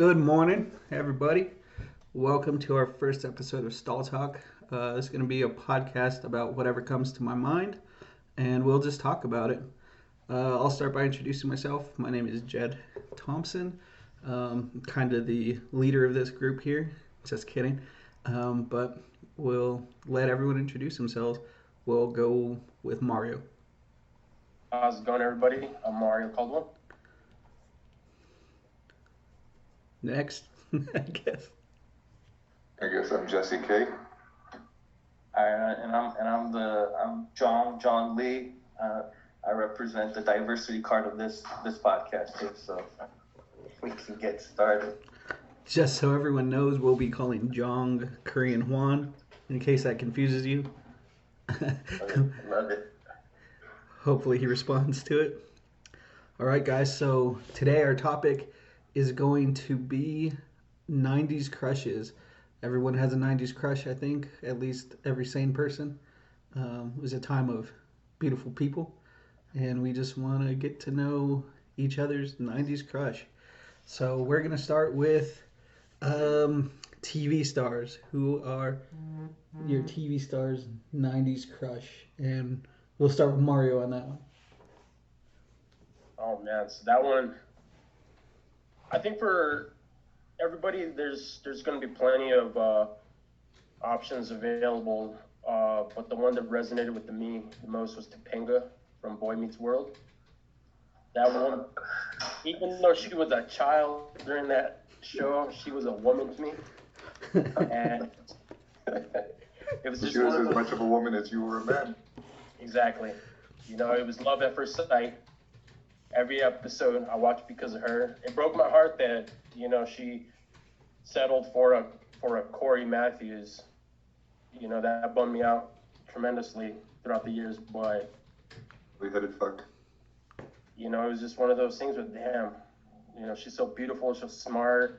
Good morning, everybody. Welcome to our first episode of Stall Talk. This is going to be a podcast about whatever comes to my mind, and we'll just talk about it. I'll start by introducing myself. My name is Jed Thompson. Kind of the leader of this group here. Just kidding. But we'll let everyone introduce themselves. We'll go with Mario. How's it going, everybody? I'm Mario Caldwell. Next, I guess. I guess I'm Jesse K. I'm John Lee. I represent the diversity card of this podcast too, so we can get started. Just so everyone knows, we'll be calling Jong Korean Juan, in case that confuses you. Love it. Hopefully he responds to it. All right, guys, so today our topic is going to be 90s crushes. Everyone has a 90s crush, I think, at least every sane person. It was a time of beautiful people, and we just want to get to know each other's 90s crush. So we're going to start with TV stars. Who are your TV stars' 90s crush? And we'll start with Mario on that one. Oh man, so that one, I think for everybody, there's going to be plenty of options available. But the one that resonated with me the most was Topanga from Boy Meets World. That one, even though she was a child during that show, she was a woman to me. And it was just She was as much of a woman as you were a man. Exactly. You know, it was love at first sight. Every episode I watched because of her. It broke my heart that, you know, she settled for a Corey Matthews. You know, that bummed me out tremendously throughout the years, but Three-headed fuck. you know, it was just one of those things with damn. You know, she's so beautiful, so smart.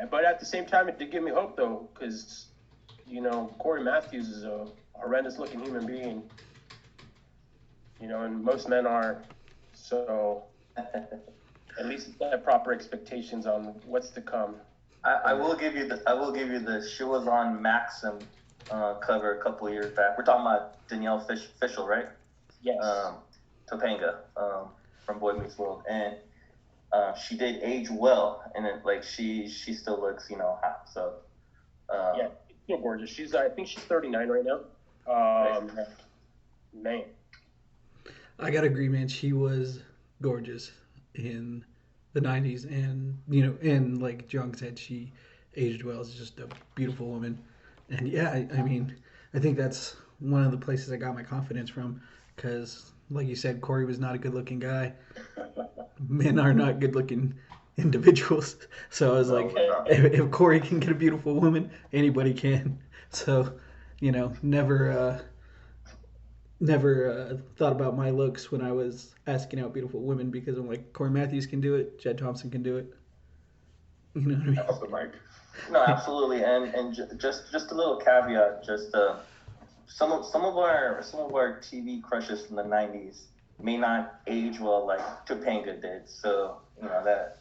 But at the same time, it did give me hope though, because you know, Corey Matthews is a horrendous looking human being. You know, and most men are. So at least have proper expectations on what's to come. I will give you the she was on Maxim cover a couple of years back. We're talking about Danielle Fishel, right? Yes. Topanga from Boy Meets World, and she did age well, and it, like she still looks, you know, hot. So yeah, she's still gorgeous. I think she's 39 right now. Man. I gotta agree, man. She was gorgeous in the 90s, and you know, and like Jung said, she aged well. She's just a beautiful woman, and yeah, I mean, I think that's one of the places I got my confidence from, because like you said, Corey was not a good-looking guy. Men are not good-looking individuals, so I was like, if Corey can get a beautiful woman, anybody can. So, you know, never thought about my looks when I was asking out beautiful women, because I'm like, Corey Matthews can do it, Jed Thompson can do it. You know what I mean? Also, Mike. no, absolutely, and just a little caveat, just some of our TV crushes from the 90s may not age well like Topanga did, so you know that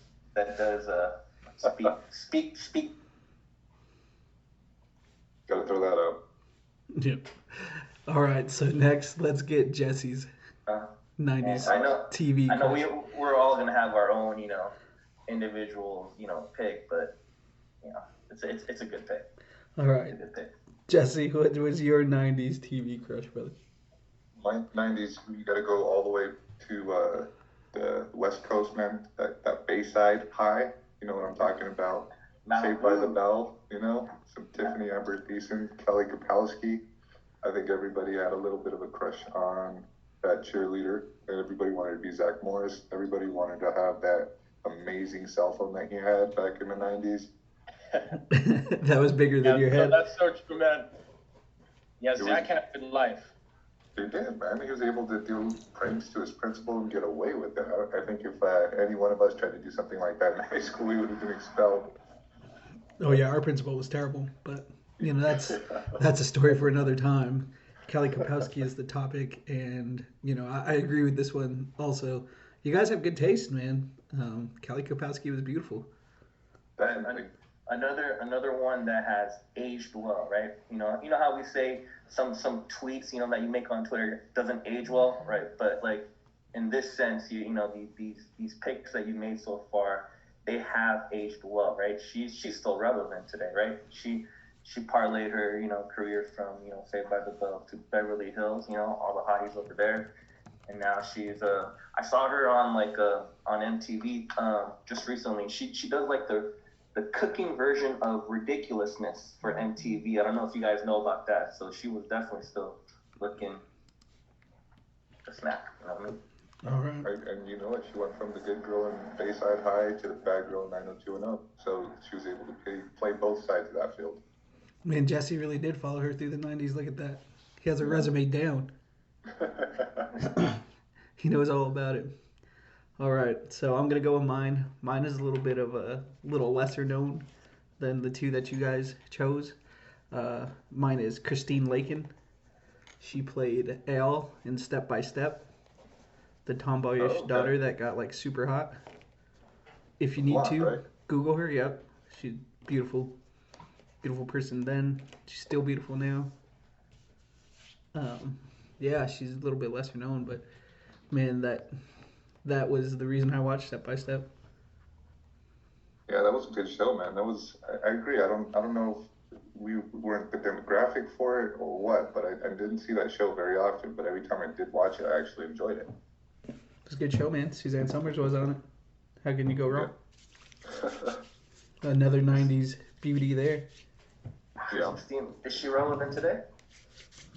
does speak. Gotta throw that out. Yep. All right, so next, let's get Jesse's 90s TV. I know we're all gonna have our own, you know, individual, you know, pick, but you know, it's a good pick. All right, It's a good pick. Jesse, what was your 90s TV crush, brother? My 90s, you gotta go all the way to the West Coast, man. That Bayside high, you know what I'm talking about. Saved by the Bell, you know, some Tiffany Amber Thiessen, Kelly Kapowski. I think everybody had a little bit of a crush on that cheerleader. And everybody wanted to be Zach Morris. Everybody wanted to have that amazing cell phone that he had back in the 90s. That was bigger than your head. That's so true, man. Yeah, Zach had a good life. He did, man. He was able to do pranks to his principal and get away with it. I think if any one of us tried to do something like that in high school, we would have been expelled. Oh yeah, our principal was terrible, but you know, that's a story for another time. Kelly Kapowski is the topic, and you know, I agree with this one also. You guys have good taste, man. Kelly Kapowski was beautiful. Definitely. Another one that has aged well, right? You know how we say some tweets, that you make on Twitter doesn't age well, right? But like in this sense, these picks that you made so far, they have aged well, right? She's still relevant today, right? She parlayed her career from Saved by the Bell to Beverly Hills, all the hotties over there, and now she's I saw her on on MTV just recently. She does like the cooking version of ridiculousness for MTV. I don't know if you guys know about that. So she was definitely still looking to snack. You know what I mean? All right. And you know what? She went from the good girl in Bayside High to the bad girl in 90210. So she was able to play both sides of that field. Man, Jesse really did follow her through the 90s. Look at that. He has her resume down. He knows all about it. All right, so I'm going to go with mine. Mine is a little bit of a little lesser known than the two that you guys chose. Mine is Christine Lakin. She played Elle in Step by Step, the tomboyish daughter that got like super hot. If you need to, right? Google her. Yep, she's beautiful. Beautiful person then. She's still beautiful now. Yeah, she's a little bit lesser known, but man, that was the reason I watched Step by Step. Yeah, that was a good show, man. I agree. I don't know if we weren't the demographic for it or what, but I didn't see that show very often. But every time I did watch it, I actually enjoyed it. It was a good show, man. Suzanne Summers was on it. How can you go wrong? Yeah. Another 90s beauty there. Yeah. Christine, is she relevant today?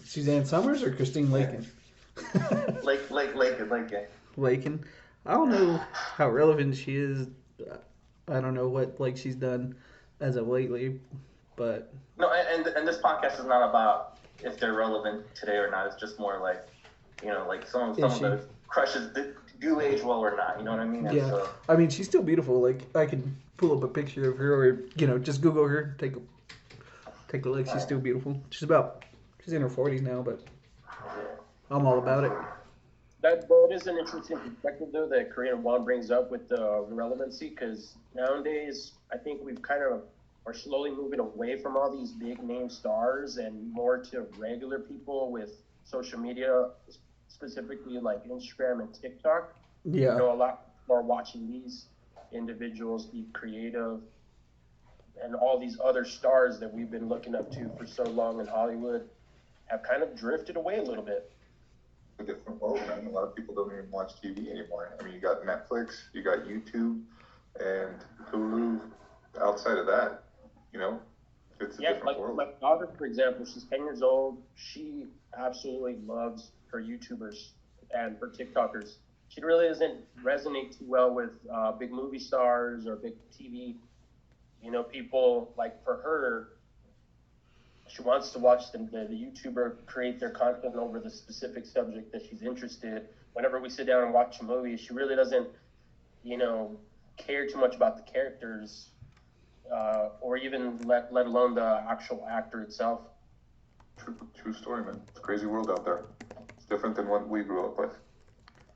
Suzanne Summers or Christine Lakin? Lakin. Lakin. I don't know how relevant she is. I don't know what she's done as of lately, but no. And this podcast is not about if they're relevant today or not. It's just more like some of the crushes do age well or not. You know what I mean? And yeah. so, I mean, she's still beautiful. Like I can pull up a picture of her, or just Google her, take a look. She's still beautiful. She's in her 40s now, but I'm all about it. That is an interesting perspective, though, that Korean Juan brings up with the relevancy, because nowadays I think we've kind of are slowly moving away from all these big name stars and more to regular people with social media, specifically like Instagram and TikTok. Yeah. A lot more watching these individuals be creative, and all these other stars that we've been looking up to for so long in Hollywood have kind of drifted away a little bit. A different world, man. A lot of people don't even watch TV anymore. I mean, you got Netflix, you got YouTube, and Hulu. Outside of that, it's a different world. My daughter, for example, she's 10 years old. She absolutely loves her YouTubers and her TikTokers. She really doesn't resonate too well with big movie stars or big TV, people. Like for her, she wants to watch the YouTuber create their content over the specific subject that she's interested. Whenever we sit down and watch a movie, she really doesn't, care too much about the characters, or even let alone the actual actor itself. True story, man. It's a crazy world out there. It's different than what we grew up with.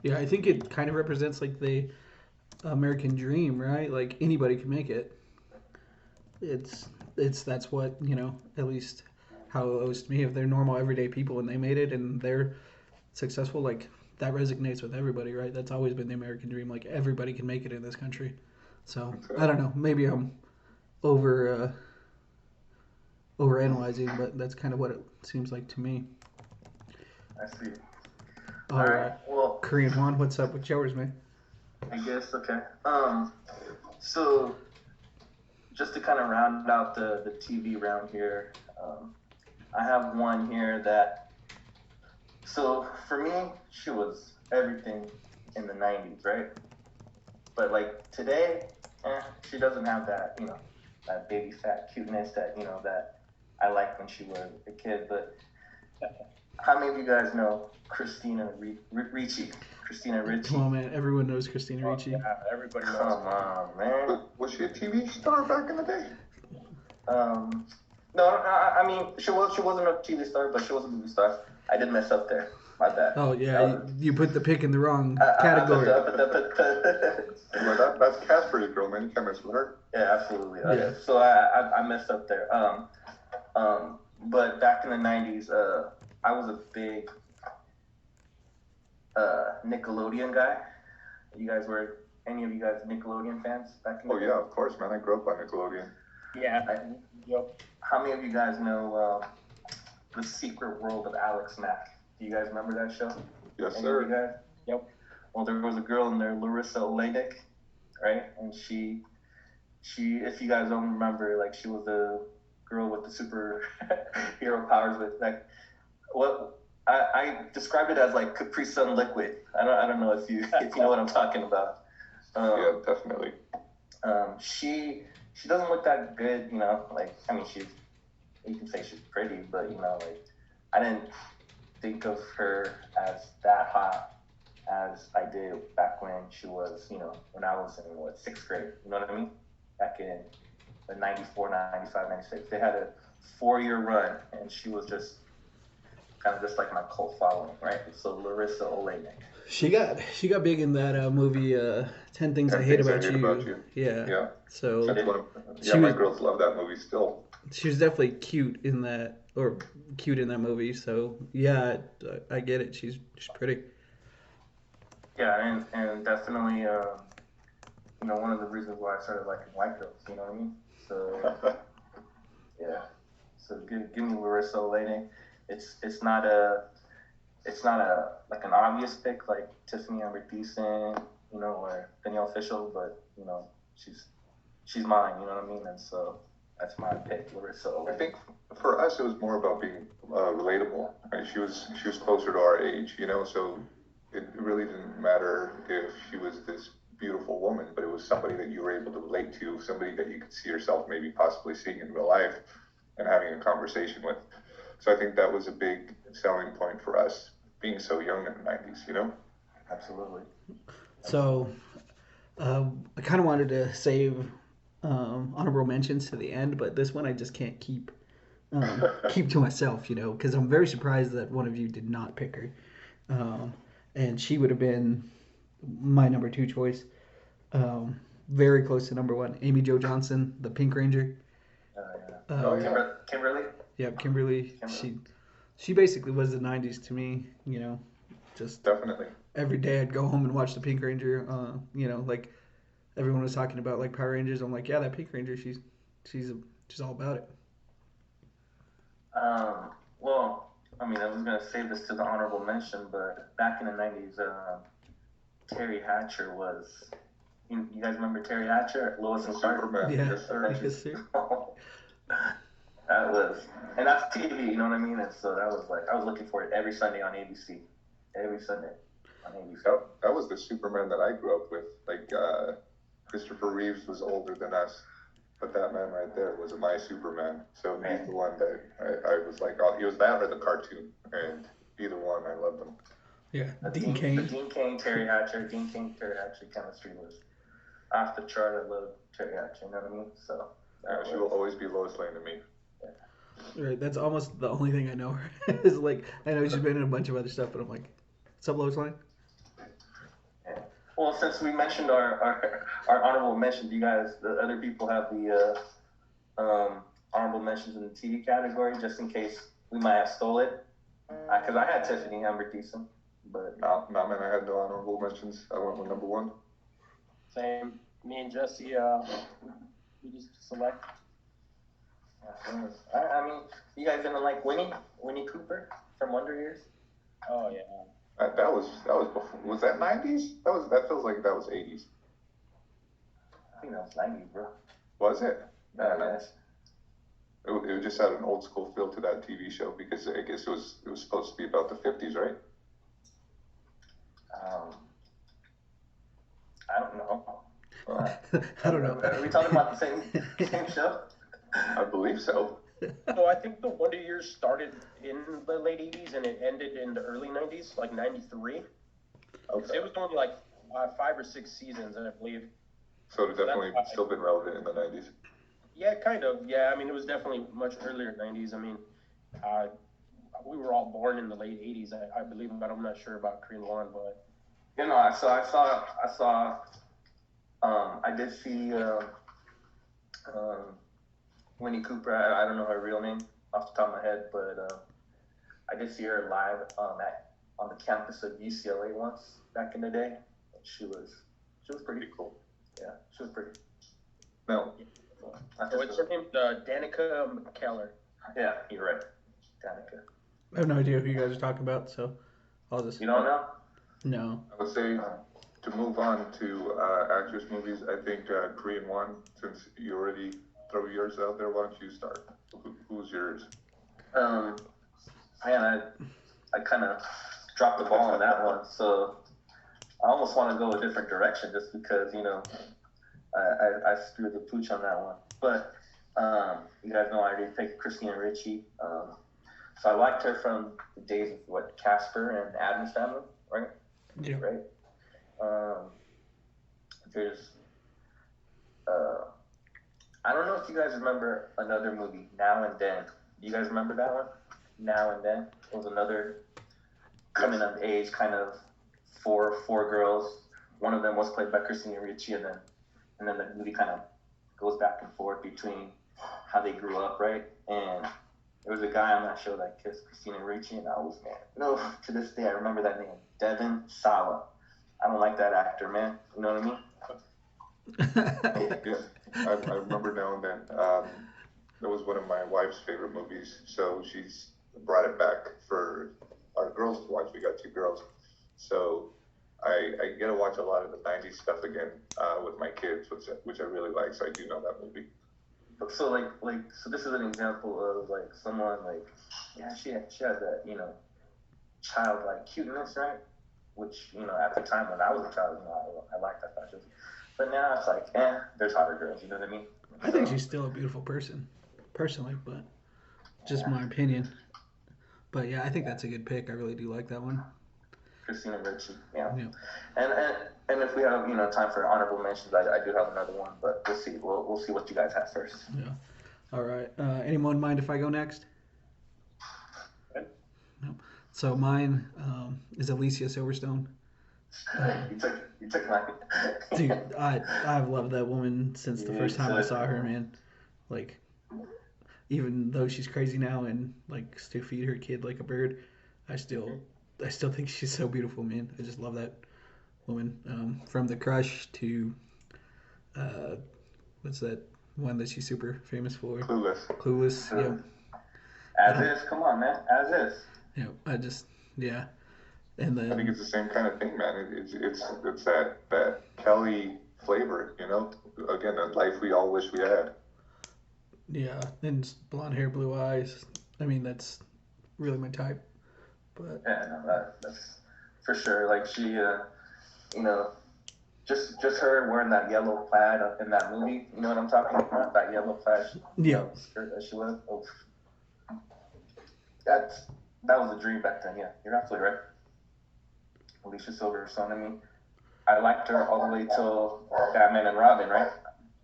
Yeah, I think it kind of represents the American dream, right? Like anybody can make it. That's what, at least how it was to me. If they're normal everyday people and they made it and they're successful, that resonates with everybody, right? That's always been the American dream. Like everybody can make it in this country. So I don't know. Maybe I'm overanalyzing, but that's kind of what it seems like to me. I see. All right. Well, Korean Juan, what's up with yours, man? I guess okay. So just to kind of round out the TV round here, I have one here that. So for me, she was everything in the 90s, right? But today, she doesn't have that, that baby fat cuteness that, that I liked when she was a kid. But how many of you guys know Christina Ricci? Christina Ricci. Come on, man. Everyone knows Christina Ricci. Yeah, everybody knows. Come on, man. Was she a TV star back in the day? No, I mean, she wasn't a TV star, but she was a movie star. I did mess up there. My bad. Oh yeah, you put the pick in the wrong I category. Well, that's Casper's girl, man. You can't mess with her. Yeah, absolutely. Okay. Yeah. So I messed up there. But back in the 90s, I was a big Nickelodeon guy. Any of you guys Nickelodeon fans back in the day? Yeah, of course, man. I grew up on Nickelodeon. Yeah. Yep. How many of you guys know The Secret World of Alex Mack? Do you guys remember that show? Yes, Any sir. of you guys? Yep. Well, there was a girl in there, Larissa Olenek, right? And she, if you guys don't remember, like she was the girl with the superhero powers with like, what I described it as like Capri Sun liquid. I don't know if you know what I'm talking about. Yeah, definitely. She doesn't look that good, you know. Like I mean, you can say she's pretty, but you know, like I didn't think of her as that hot as I did back when she was, you know, when I was in 6th grade. You know what I mean? Back in the 94, 95, 96. They had a 4-year run, and she was just kind of just like my cult following, right? So Larissa Olenek. She got big in that movie 10 Things I Hate About You. Yeah. Yeah. So my girls love that movie still. she was definitely cute in that movie. So yeah, I get it. She's pretty. Yeah, and definitely, you know, one of the reasons why I started liking white girls. You know what I mean? So yeah. So give me Larissa Olenek. It's not a like an obvious pick like Tiffany Amber Thiessen, you know, or Danielle Fishel, but you know, she's mine, you know what I mean? And so that's my pick, Larissa Olenek. I think for us it was more about being relatable. Right? She was closer to our age, you know, so it really didn't matter if she was this beautiful woman, but it was somebody that you were able to relate to, somebody that you could see yourself maybe possibly seeing in real life and having a conversation with. So I think that was a big selling point for us being so young in the 90s, you know? Absolutely. So I kind of wanted to save honorable mentions to the end, but this one I just can't keep to myself, you know, because I'm very surprised that one of you did not pick her. And she would have been my number 2 choice. Very close to number 1. Amy Jo Johnson, the Pink Ranger. Kimberly? Yep, Kimberly. She basically was the 90s to me, you know. Just definitely. Every day I'd go home and watch the Pink Ranger. You know, like everyone was talking about like Power Rangers. I'm like, yeah, that Pink Ranger, she's all about it. Well, I mean, I was gonna save this to the honorable mention, but back in the 90s, Terry Hatcher was. You guys remember Terry Hatcher, Lois and Clark? Superman. Yeah, Yes, sir. yes, sir. And that's TV, you know what I mean? And so that was like, I was looking for it every Sunday on ABC. Every Sunday on ABC. That was the Superman that I grew up with. Like, Christopher Reeves was older than us, but that man right there was my Superman. So he's the one that I was like, oh, he was that or the cartoon. And either one, I loved them. Yeah, Dean Cain, Terry Hatcher. Dean Cain, Terry Hatcher chemistry was off the chart. I love Terry Hatcher, you know what I mean? So she will always be Lois Lane to me. Right, that's almost the only thing I know her. Is like, I know she's been in a bunch of other stuff, but I'm like, what's up, Lois Lane? Yeah. Well, since we mentioned our honorable mention, do you guys, the other people have the honorable mentions in the TV category, just in case we might have stole it? Because I had Tiffany Amber Thiessen, but no, man, I had no honorable mentions. I went with number 1. Same. Me and Jesse, we just select. I mean, you guys gonna like Winnie Cooper from Wonder Years? Oh yeah. That was before. Was that 90s? That feels like that was 80s. I think that was 90s, bro. Was it? Yes. It just had an old school feel to that TV show because I guess it was supposed to be about the 50s, right? I don't know. I don't know. Are we talking about the same show? I believe so. So I think the Wonder Years started in the late 80s and it ended in the early 90s, like 93. Okay. It was only like 5 or 6 seasons, I believe. So it definitely still been relevant in the 90s. Yeah, kind of. Yeah, I mean, it was definitely much earlier 90s. I mean, we were all born in the late '80s, I believe, but I'm not sure about Korean One. But You know, I did see Winnie Cooper. I don't know her real name off the top of my head, but I did see her live on the campus of UCLA once back in the day. She was pretty cool. Yeah, she was pretty. No. so what's her name? Danica McKellar. Yeah, you're right. Danica. I have no idea who you guys are talking about, so I'll just. You don't know? No. I would say to move on to actress movies, I think Korean One, since you already throw yours out there, why don't you start? Who's yours? I kind of dropped the ball on that one, so I almost want to go a different direction just because, you know, I screwed the pooch on that one. But you guys know I already picked Christina Ricci. So I liked her from the days of Casper and Addams Family, right? Yeah. Right. There's I don't know if you guys remember another movie, Now and Then. Do you guys remember that one? Now and Then. It was another coming of age kind of four girls. One of them was played by Christina Ricci, and then the movie kind of goes back and forth between how they grew up, right? And there was a guy on that show that kissed Christina Ricci, and to this day I remember that name, Devin Sawa. I don't like that actor, man. You know what I mean? Yeah, I remember Now and Then. That was one of my wife's favorite movies, so she's brought it back for our girls to watch. We got 2 girls, so I get to watch a lot of the 90s stuff again with my kids, which I really like. So I do know that movie. So so this is an example of someone she had that, you know, childlike cuteness, right? Which, you know, at the time when I was a child, you know, I liked that fashion. But now it's there's hotter girls, you know what I mean? I think she's still a beautiful person, personally, but just my opinion. But yeah, I think that's a good pick. I really do like that one. Christina Ricci, yeah. And if we have, you know, time for honorable mentions, I do have another one, but we'll see. We'll see what you guys have first. Yeah. All right. Anyone mind if I go next? Okay. No. So mine is Alicia Silverstone. You took my Dude, I've loved that woman since the first time I saw her, man. Like, even though she's crazy now and still feed her kid like a bird, I still think she's so beautiful, man. I just love that woman. From The Crush to what's that one that she's super famous for? Clueless. Yeah. As is, come on, man. As is. Yeah. And then I think it's the same kind of thing, man. It's that Kelly flavor, you know. Again, a life we all wish we had. Yeah, and blonde hair, blue eyes. I mean, that's really my type. But yeah, no, that's for sure. Like she, you know, just her wearing that yellow plaid in that movie. You know what I'm talking about? That yellow plaid skirt that she wore. Oh, that was a dream back then. Yeah, you're absolutely right. Alicia Silverstone. I mean, I liked her all the way till Batman and Robin, right?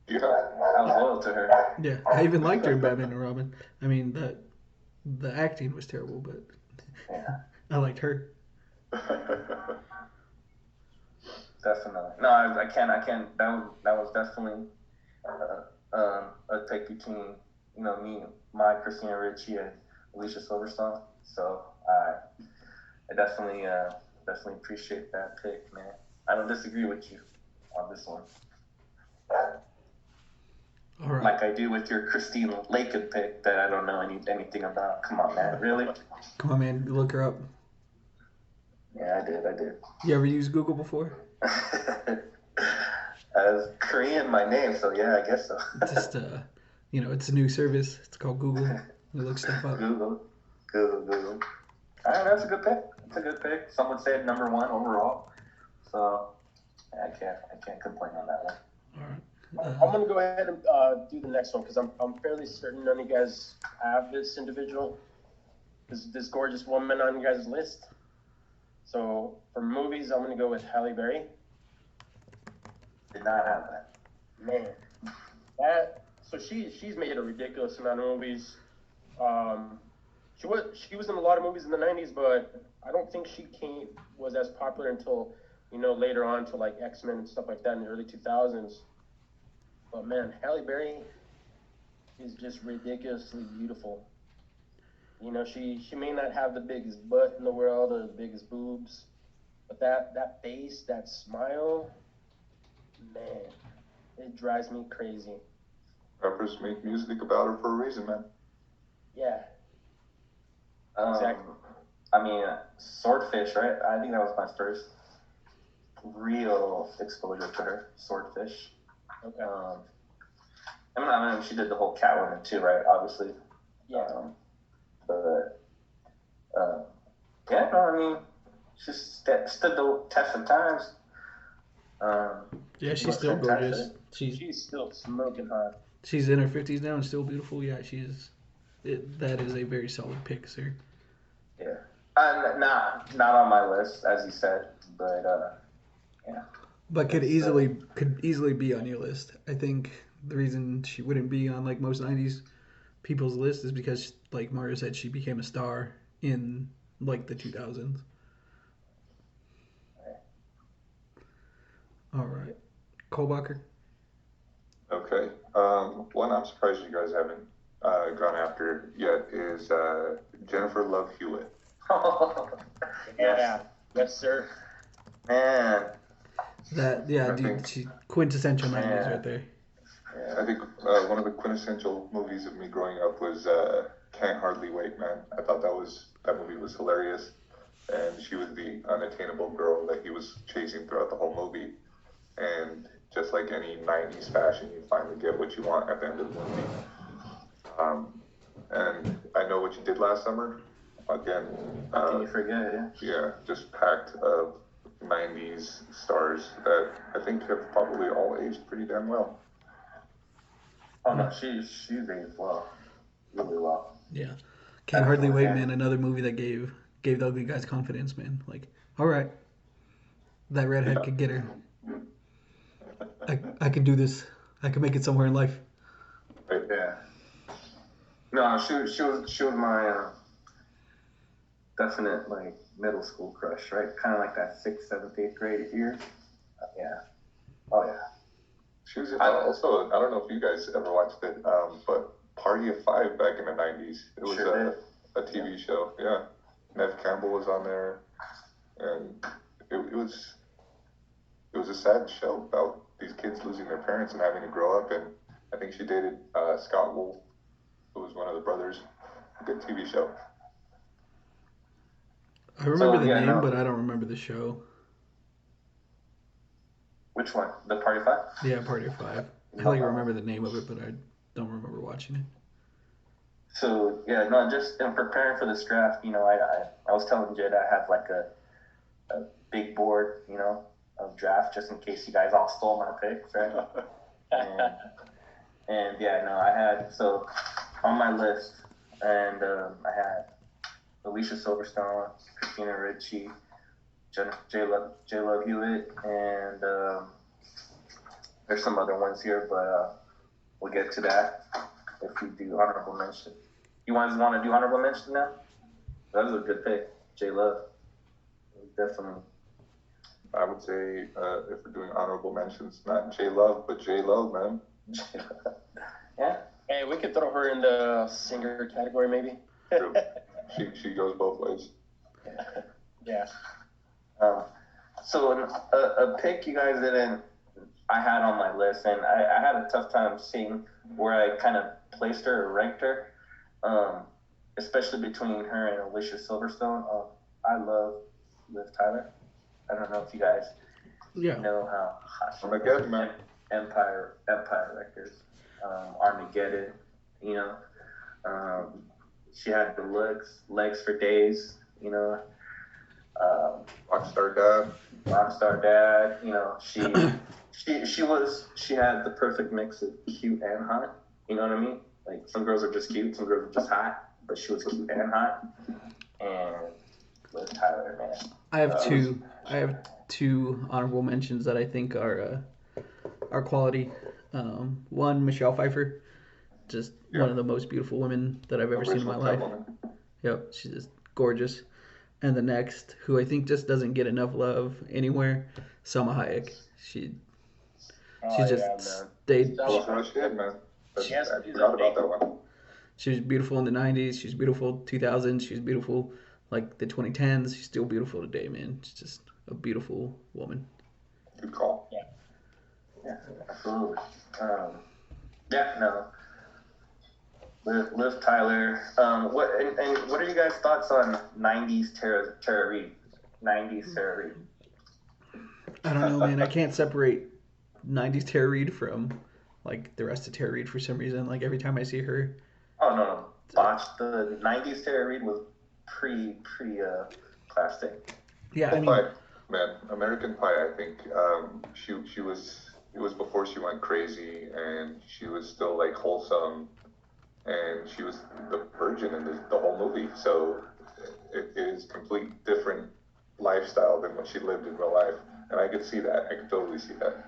Yeah. I was loyal to her. Yeah, I even liked her in Batman and Robin. I mean, the acting was terrible, but yeah. I liked her. Definitely. No, I can't. That was definitely a pick between, you know, my Christina Ricci and Alicia Silverstone. So I definitely appreciate that pick, man. I don't disagree with you on this one. All right. Like I do with your Christine Lakin pick that I don't know anything about. Come on, man. Really? Come on, man. Look her up. Yeah, I did. You ever used Google before? As Korean, my name, so yeah, I guess so. Just you know, it's a new service. It's called Google. You look stuff up. Google. All right, that's a good pick. That's a good pick. Some would say number 1 overall. So I can't complain on that one. All right. I'm gonna go ahead and do the next one because I'm fairly certain none of you guys have this individual, this gorgeous woman on you guys' list. So for movies, I'm gonna go with Halle Berry. Did not have that. Man, so she's made a ridiculous amount of movies. She was in a lot of movies in the '90s, but I don't think she was as popular until later on to like X-Men and stuff like that in the early 2000s. But man, Halle Berry is just ridiculously beautiful. She may not have the biggest butt in the world or the biggest boobs, but that face, that smile, man, it drives me crazy. Rappers make music about her for a reason, man. Yeah. Exactly. I mean, Swordfish, right? I think that was my first real exposure to her. Swordfish. Okay. I mean, she did the whole Catwoman too, right? Obviously. Yeah. Yeah, no, I mean, she stood the test of times. Yeah, she's still gorgeous. She's still smoking hot. She's in her 50s now and still beautiful. Yeah, that is a very solid pick, sir. Yeah. Not on my list, as you said, but yeah. But could easily be on your list. I think the reason she wouldn't be on like most 90s people's list is because, like Mario said, she became a star in like the 2000s. All right. Kohlbacher. Okay. One I'm surprised you guys haven't gone after yet is Jennifer Love Hewitt. Yeah. Yes, sir. Man. She quintessential 90s right there. I think one of the quintessential movies of me growing up was Can't Hardly Wait, man. I thought that movie was hilarious, and she was the unattainable girl that he was chasing throughout the whole movie. And just like any 90s fashion, you finally get what you want at the end of the movie. And I Know What You Did Last Summer, again. How can you forget? Yeah, just packed of 90s stars that I think have probably all aged pretty damn well. Oh no, she's aged well, really well. Yeah, Can't Hardly Wait, man. Another movie that gave the ugly guys confidence, man. Like, all right, that redhead could get her. I can do this. I can make it somewhere in life. Yeah. No, she was my definite like middle school crush, right? Kind of like that 6th, 7th, 8th grade years. Yeah. Oh yeah. She was also, I don't know if you guys ever watched it, but Party of Five back in the 90s. It was a TV show. Yeah. Nev Campbell was on there, and it was a sad show about these kids losing their parents and having to grow up. And I think she dated Scott Wolf, who was one of the brothers. A good TV show. I remember the name, but I don't remember the show. Which one? The Party of Five? Yeah, Party of Five. I remember the name of it, but I don't remember watching it. So yeah, no, just in preparing for this draft, I was telling Jed I have like a big board, of draft just in case you guys all stole my picks, right? and yeah, no, I had so on my list, and I had Alicia Silverstone, Christina Ricci, J Love Hewitt, and there's some other ones here, but we'll get to that if we do honorable mention. You guys want to do honorable mention now? That was a good pick, J Love. Definitely. I would say if we're doing honorable mentions, not J Love, but J Lo, man. Yeah. Hey, we could throw her in the singer category, maybe. True. She goes both ways. Yeah. So a pick you guys I had on my list, and I had a tough time seeing where I kind of placed her or ranked her, especially between her and Alicia Silverstone. I love Liv Tyler. I don't know if you guys know how hot she is. Man. Empire Records, Armageddon, she had the legs for days, Rockstar Dad, she had the perfect mix of cute and hot, you know what I mean? Like some girls are just cute, some girls are just hot, but she was cute and hot. And Liv Tyler, man. I have two honorable mentions that I think are quality. One, Michelle Pfeiffer, just one of the most beautiful women that I've ever seen in my life. Yep, she's just gorgeous. And the next, who I think just doesn't get enough love anywhere, Selma Hayek. She Oh she's yeah, just man. stayed. Full crush hit, man. She has I to be forgot the about that one. She was beautiful in the '90s. She's beautiful 2000s. She's beautiful like the 2010s. She's still beautiful today, man. She's just a beautiful woman. Good call. Yeah, absolutely. Yeah, no. Liv Tyler. What and what are you guys' thoughts on '90s Tara Reid? '90s Tara Reid. I don't know, man. I can't separate '90s Tara Reid from like the rest of Tara Reid for some reason. Like every time I see her, Oh no, Botch. The '90s Tara Reid was pre plastic. yeah, I mean, Pie, man. American Pie. I think she was. It was before she went crazy, and she was still like wholesome, and she was the virgin in the whole movie. So it is complete different lifestyle than what she lived in real life, and I could see that. I could totally see that.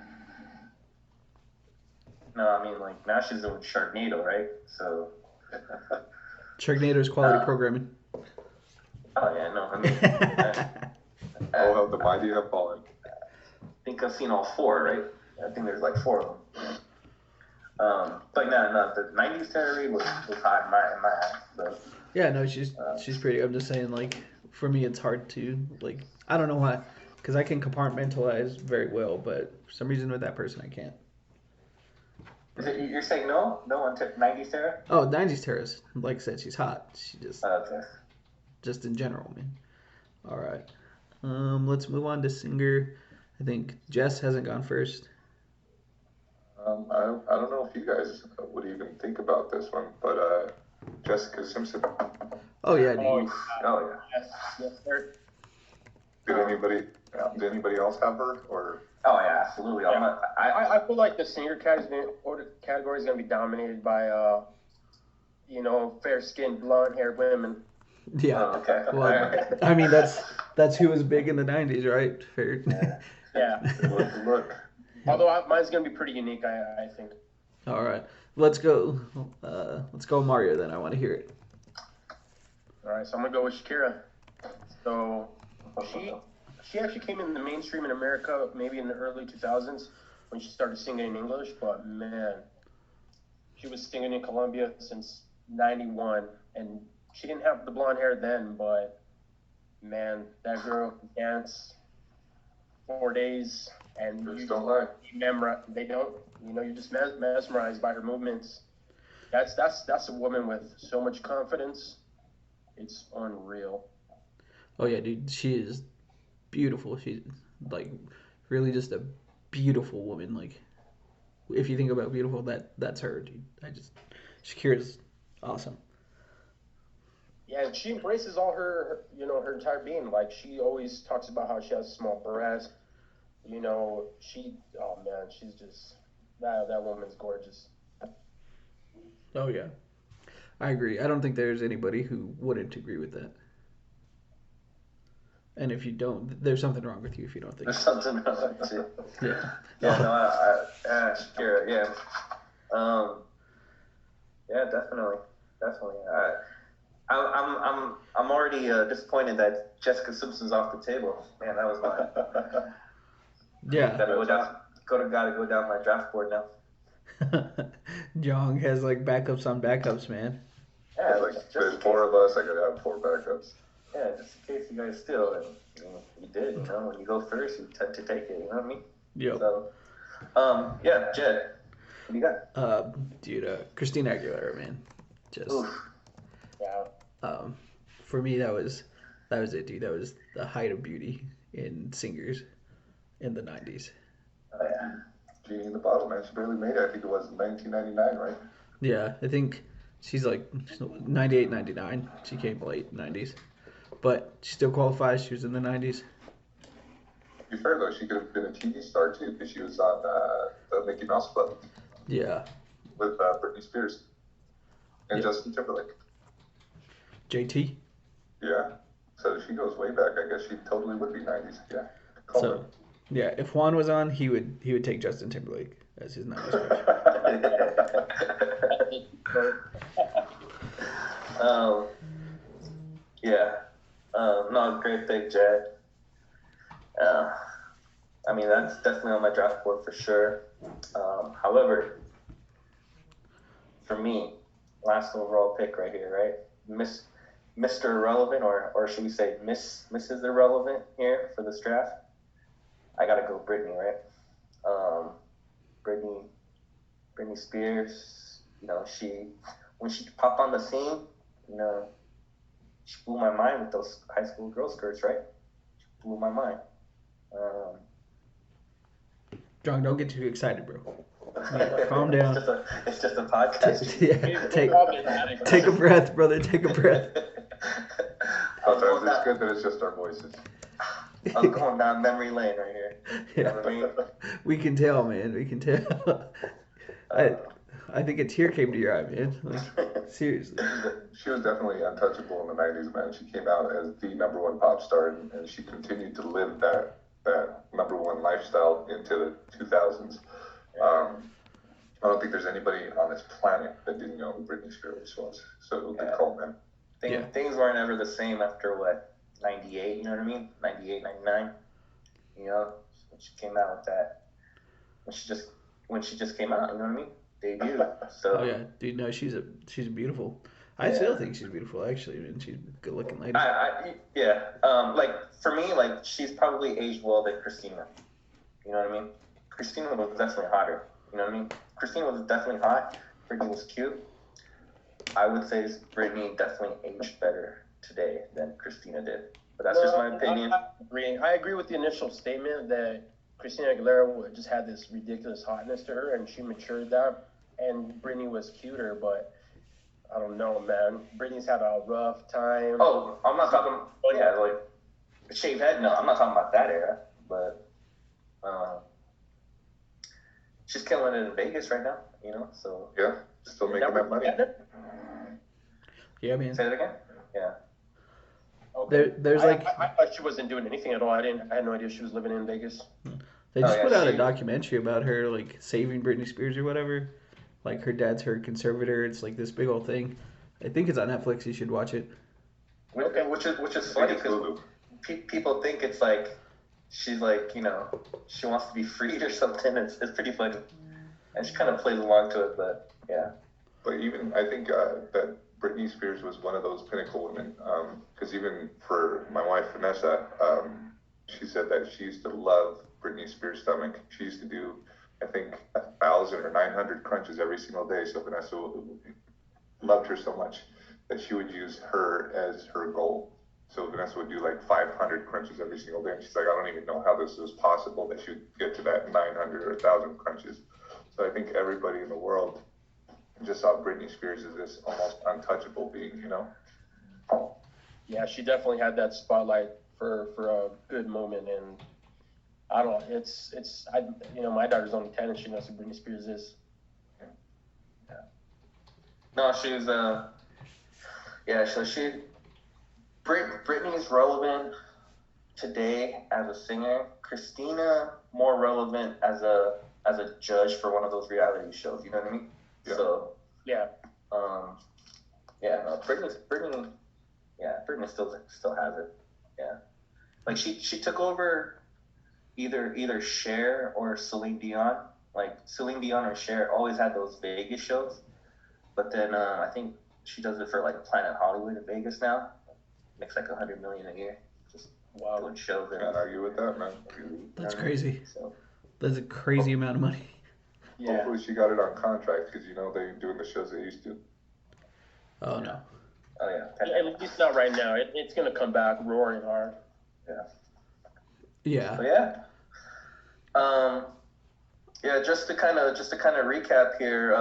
No, I mean like now she's doing Sharknado, right? So. Sharknado's quality programming. Oh yeah, no, I mean. Oh, how the mighty have fallen. I think I've seen all four, right? I think there's like four of them. But no, the '90s Tara Reid was hot in my eyes. So. Yeah, no, she's pretty. I'm just saying, like, for me, it's hard to like. I don't know why, because I can compartmentalize very well, but for some reason with that person, I can't. You're saying no on '90s Tara? Oh, '90s Tara's, like I said, she's hot. She just, Okay. just in general, man. All right, let's move on to singer. I think Jess hasn't gone first. I don't know if you guys would even think about this one, but Jessica Simpson. Oh yeah, dude. Oh, Oh yeah. yes, sir. Did anybody else have her or? Oh yeah, absolutely. Yeah. I feel like the singer category is going to be dominated by, fair-skinned, blonde-haired women. Yeah. Oh, okay. Well, I mean that's who was big in the '90s, right? Fair. Yeah. Look. Although mine's going to be pretty unique, I think. All right, let's go. Let's go Mario then. I want to hear it. All right, so I'm going to go with Shakira. So she actually came in the mainstream in America maybe in the early 2000s when she started singing in English, but man, she was singing in Colombia since 91, and she didn't have the blonde hair then, but man, that girl can dance 4 days, and Just don't lie. they don't, you're just mesmerized by her movements. That's a woman with so much confidence. It's unreal. Oh yeah, dude, she is beautiful. She's like really just a beautiful woman. Like if you think about beautiful, that's her, dude. Shakira's awesome. Yeah, and she embraces all her entire being. Like she always talks about how she has small breasts. Oh man, she's just that woman's gorgeous. Oh yeah, I agree. I don't think there's anybody who wouldn't agree with that. And if you don't, there's something wrong with you if you don't think. There's something wrong with you. Yeah. Yeah, no, Shakira, yeah. Yeah, definitely. I'm already disappointed that Jessica Simpson's off the table. Man, that was my. Yeah. Gotta go down my draft board now. Jong has like backups on backups, man. Yeah, like there's four of us. I gotta have four backups. Yeah, just in case you guys steal, and you did. When you go first, you tend to take it. You know what I mean? Yep. So, yeah, Jed, what do you got? Dude, Christina Aguilera, man. Just. Oof. Yeah. For me, that was it, dude. That was the height of beauty in singers in the '90s. Oh yeah. Genie in the bottle, man. She barely made it. I think it was 1999, right? Yeah, I think she's like 98, 99. She came late '90s, but she still qualifies. She was in the '90s. To be fair though, she could have been a TV star too because she was on the Mickey Mouse Club. Yeah. With Britney Spears and Yeah. Justin Timberlake. JT. Yeah. So she goes way back. I guess she totally would be 90s. Yeah. So, yeah, if Juan was on, he would take Justin Timberlake as his '90s crush. that's definitely on my draft board for sure. However, for me, last overall pick right here, right? Mr. Irrelevant, or should we say Mrs. Irrelevant here for this draft? I gotta go Britney, right? Britney Spears. You know, when she popped on the scene, you know, she blew my mind with those high school girl skirts, right? She blew my mind. John, don't get too excited, bro. Calm down. It's just a podcast. Take a breath, brother. Take a breath. Sometimes it's good that it's just our voices. I'm going down memory lane right here. You know what I mean? We can tell, man. We can tell. I think a tear came to your eye, man. Like, seriously. She was definitely untouchable in the 90s, man. She came out as the #1 pop star, and she continued to live that #1 lifestyle into the 2000s. I don't think there's anybody on this planet that didn't know who Britney Spears was. So good call, man. Things weren't ever the same after, 98, you know what I mean? 98, 99. You know, when she came out with that. When she just came out, you know what I mean? Debut. So. Oh yeah, dude. No, she's beautiful. I still think she's beautiful, actually. I mean, she's a good looking lady. For me, she's probably aged well than Christina. You know what I mean? Christina was definitely hotter. You know what I mean? Christina was definitely hot. Britney was cute. I would say Britney definitely aged better today than Christina did. But that's just my opinion. I agree with the initial statement that Christina Aguilera just had this ridiculous hotness to her, and she matured that. And Britney was cuter, but I don't know, man. Britney's had a rough time. Oh, I'm not talking. Shaved head. No, I'm not talking about that era. But she's killing it in Vegas right now. You know, so yeah, still making that money. Yeah, man. Say that again. Yeah. Okay. There's I thought she wasn't doing anything at all. I had no idea she was living in Vegas. They just put out a documentary about her, saving Britney Spears or whatever. Like, her dad's her conservator. It's like this big old thing. I think it's on Netflix. You should watch it. Okay, which is funny because people think it's she's she wants to be freed or something. It's pretty funny, and she kind of plays along to it. But yeah. But even I think that Britney Spears was one of those pinnacle women. Because even for my wife Vanessa, she said that she used to love Britney Spears' stomach. She used to do, I think, 1,000 or 900 crunches every single day. So Vanessa loved her so much that she would use her as her goal. So Vanessa would do 500 crunches every single day. And she's like, I don't even know how this was possible that she would get to that 900 or 1,000 crunches. So I think everybody in the world just saw Britney Spears as this almost untouchable being, you know? Yeah, she definitely had that spotlight for a good moment, and I don't know, my daughter's only 10 and she knows who Britney Spears is. Yeah. No, she's so Britney's relevant today as a singer. Christina more relevant as a judge for one of those reality shows, you know what I mean? Yeah. So yeah. Britney still has it. Yeah. She took over either Cher or Celine Dion. Celine Dion or Cher always had those Vegas shows. But then I think she does it for Planet Hollywood in Vegas now. Makes $100 million a year. Just doing shows there. Can't argue with that, man. That's crazy. That's a crazy amount of money. Yeah. Hopefully she got it on contract because they're doing the shows they used to. Oh no. Oh yeah. At least not right now. It's gonna come back roaring hard. Yeah. Yeah. So just to kind of recap here,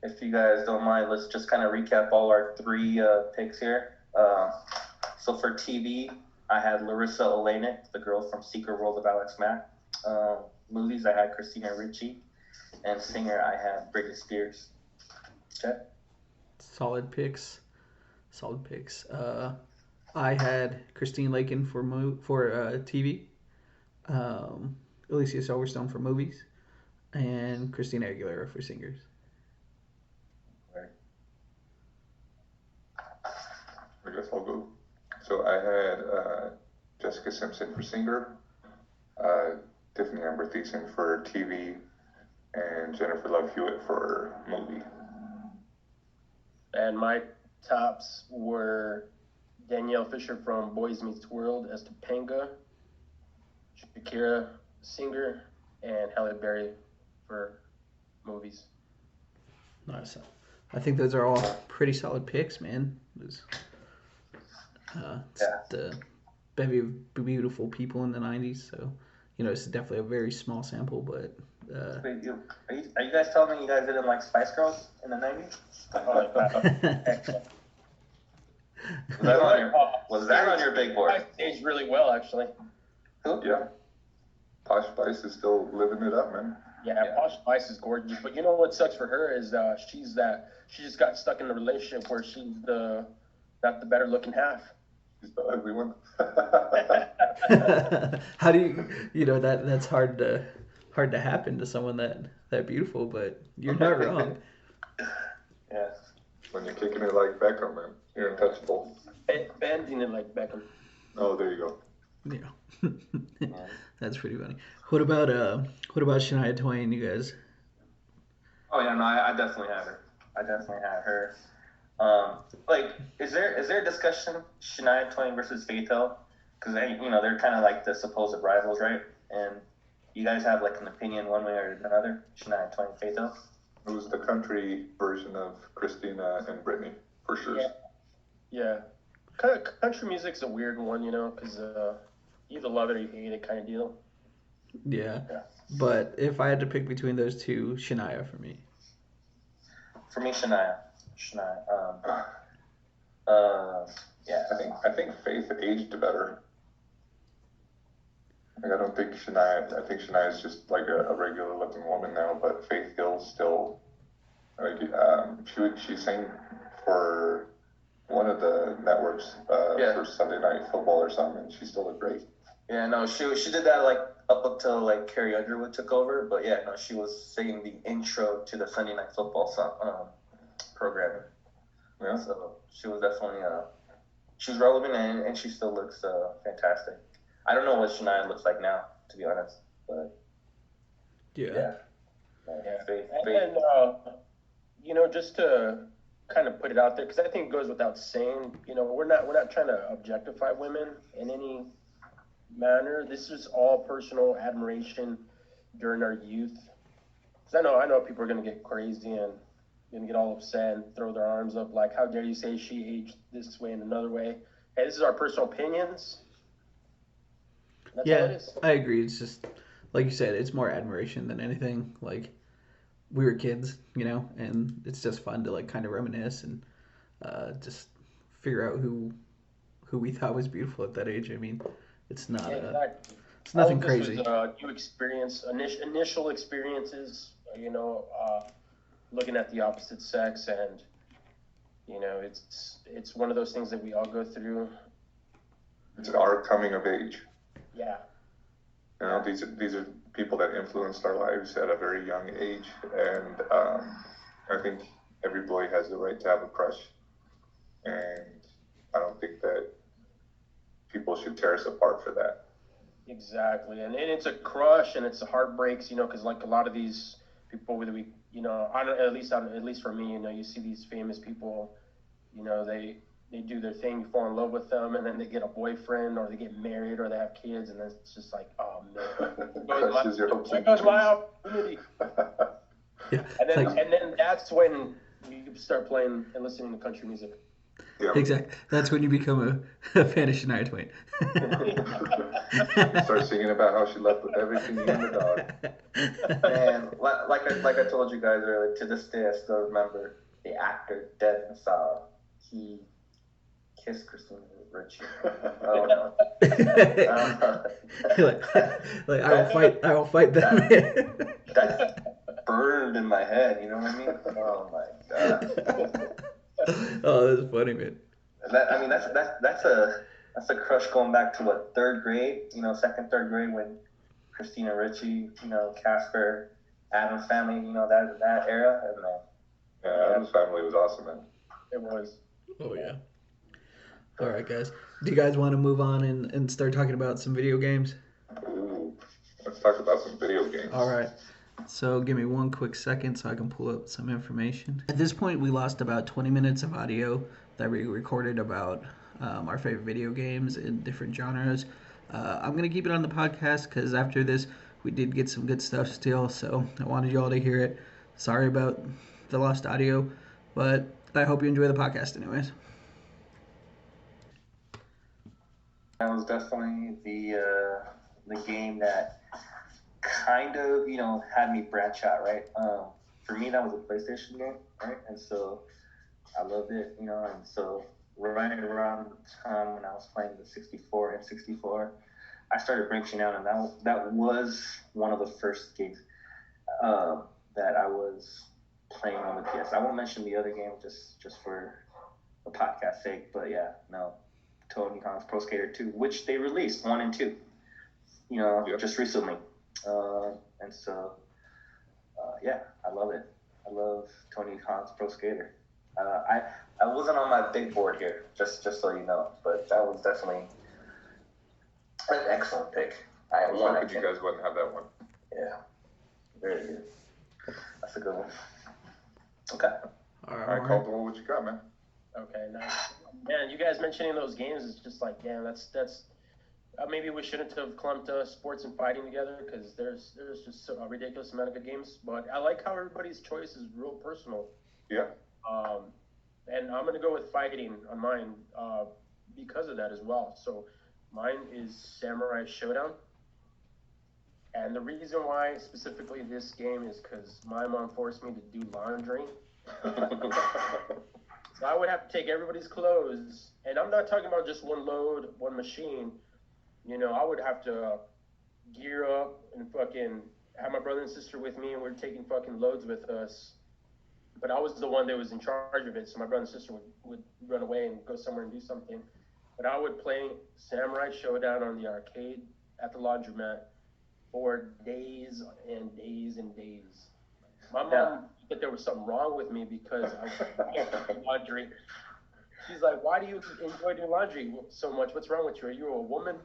if you guys don't mind, let's just kind of recap all our 3 picks here. So for TV, I had Larissa Oleynik, the girl from Secret World of Alex Mack. Movies, I had Christina Ricci. And singer, I had Britney Spears. Okay. Solid picks. I had Christine Lakin for TV, Alicia Silverstone for movies, and Christina Aguilera for singers. Right. I guess I'll go. So I had Jessica Simpson for singer, Tiffany Amber Thiessen for TV, and Jennifer Love Hewitt for movie. And my tops were Danielle Fisher from Boys Meets World as Topanga, Shakira Singer, and Halle Berry for movies. Nice. I think those are all pretty solid picks, man. It's the bevy of beautiful people in the 90s, so, you know, it's definitely a very small sample, but... Wait, are you guys telling me you guys didn't like Spice Girls in the 90s? Was that on your big board? I aged really well, actually. Who? Yeah. Posh Spice is still living it up, man. Yeah, Posh Spice is gorgeous, but you know what sucks for her is she just got stuck in a relationship where she's not the better looking half. She's the ugly one. How do you know that's hard to happen to someone that beautiful, but you're not wrong. Yeah. When you're kicking it like Beckham, man, you're untouchable. Bending it like Beckham. Oh, there you go. Yeah. That's pretty funny. What about Shania Twain, you guys? Oh yeah, no, I definitely had her. Like, is there a discussion Shania Twain versus Faith Hill? Because they're kind of like the supposed rivals, right? And you guys have like an opinion one way or another. Shania Twain, Faith Hill. It was the country version of Christina and Britney, for sure. Yeah. Country music's a weird one, you know, because you either love it or you hate it kind of deal. Yeah. But if I had to pick between those two, Shania for me. For me, Shania. Yeah. I think Faith aged better. Like, I don't think Shania. I think Shania is just like a regular looking woman now, but Faith Hill's still like she sang for one of the networks for Sunday Night Football or something. She still looked great. Yeah, no, she did that like up until like Carrie Underwood took over, but yeah, no, she was singing the intro to the Sunday Night Football song, programming. Yeah, so she was definitely she was relevant and she still looks fantastic. I don't know what Shania looks like now, to be honest, but yeah. And you know, just to kind of put it out there, because I think it goes without saying, you know, we're not trying to objectify women in any manner. This is all personal admiration during our youth. Because I know people are gonna get crazy and gonna get all upset and throw their arms up like, how dare you say she aged this way and another way? Hey, this is our personal opinions. That's all it is. I agree. It's just like you said, it's more admiration than anything. Like, we were kids, you know, and it's just fun to like kind of reminisce and just figure out who we thought was beautiful at that age. I mean, it's not it's nothing crazy. This was new experience, initial experiences, you know, looking at the opposite sex, and you know, it's one of those things that we all go through. It's our coming of age. Yeah. You know, these are people that influenced our lives at a very young age, and I think every boy has the right to have a crush, and I don't think that people should tear us apart for that. Exactly, and it's a crush, and it's heartbreaks, you know, because like a lot of these people, whether we, you know, at least for me, you know, you see these famous people, you know, they do their thing, you fall in love with them, and then they get a boyfriend, or they get married, or they have kids, and then it's just like, oh man, there goes my opportunity. Yeah. And then that's when you start playing and listening to country music. Yeah. Exactly. That's when you become a fan of Shania Twain. Start singing about how she left with everything you and the dog. Man, like I told you guys earlier, to this day I still remember the actor Devin Sawa. He kissed Christina Ricci. Oh no. like I will fight them. That's burned in my head, you know what I mean? Oh my god. Oh, that's funny, man. That's a crush going back to what, third grade? You know, second, third grade, when Christina Ricci, you know, Casper, Addams Family, you know, that era. And yeah, Addams Family was awesome, man. It was. Oh yeah. All right, guys. Do you guys want to move on and start talking about some video games? Ooh, let's let's talk about some video games. All right. So give me one quick second so I can pull up some information. At this point, we lost about 20 minutes of audio that we recorded about our favorite video games in different genres. I'm going to keep it on the podcast because after this, we did get some good stuff still, so I wanted you all to hear it. Sorry about the lost audio, but I hope you enjoy the podcast anyways. That was definitely the game that kind of had me branch out, right? For me, that was a PlayStation game, right? And so I loved it, and so right around the time when I was playing the 64 and 64, I started branching out, and that was one of the first games that I was playing on the PS. I won't mention the other game just for the podcast sake, but yeah, no, Tony Hawk's Pro Skater 2, which they released 1 and 2, just recently, and so yeah, I love it. I love Tony Hawk's Pro Skater. I wasn't on my big board here, just so you know, but that was definitely an excellent pick. I was hoping you guys wouldn't have that one. Yeah, very good. That's a good one. Okay. All right, Caldwell, what you got, man? Okay, nice. Man, you guys mentioning those games is just like, damn, that's maybe we shouldn't have clumped sports and fighting together because there's just a ridiculous amount of good games. But I like how everybody's choice is real personal. Yeah. And I'm gonna go with fighting on mine because of that as well. So mine is Samurai Showdown. And the reason why specifically this game is because my mom forced me to do laundry. So I would have to take everybody's clothes, and I'm not talking about just one load, one machine. I would have to gear up and fucking have my brother and sister with me, and we're taking fucking loads with us. But I was the one that was in charge of it, so my brother and sister would run away and go somewhere and do something. But I would play Samurai Showdown on the arcade at the laundromat for days and days and days. My mom thought there was something wrong with me because I was doing laundry. She's like, "Why do you enjoy doing laundry so much? What's wrong with you? Are you a woman?"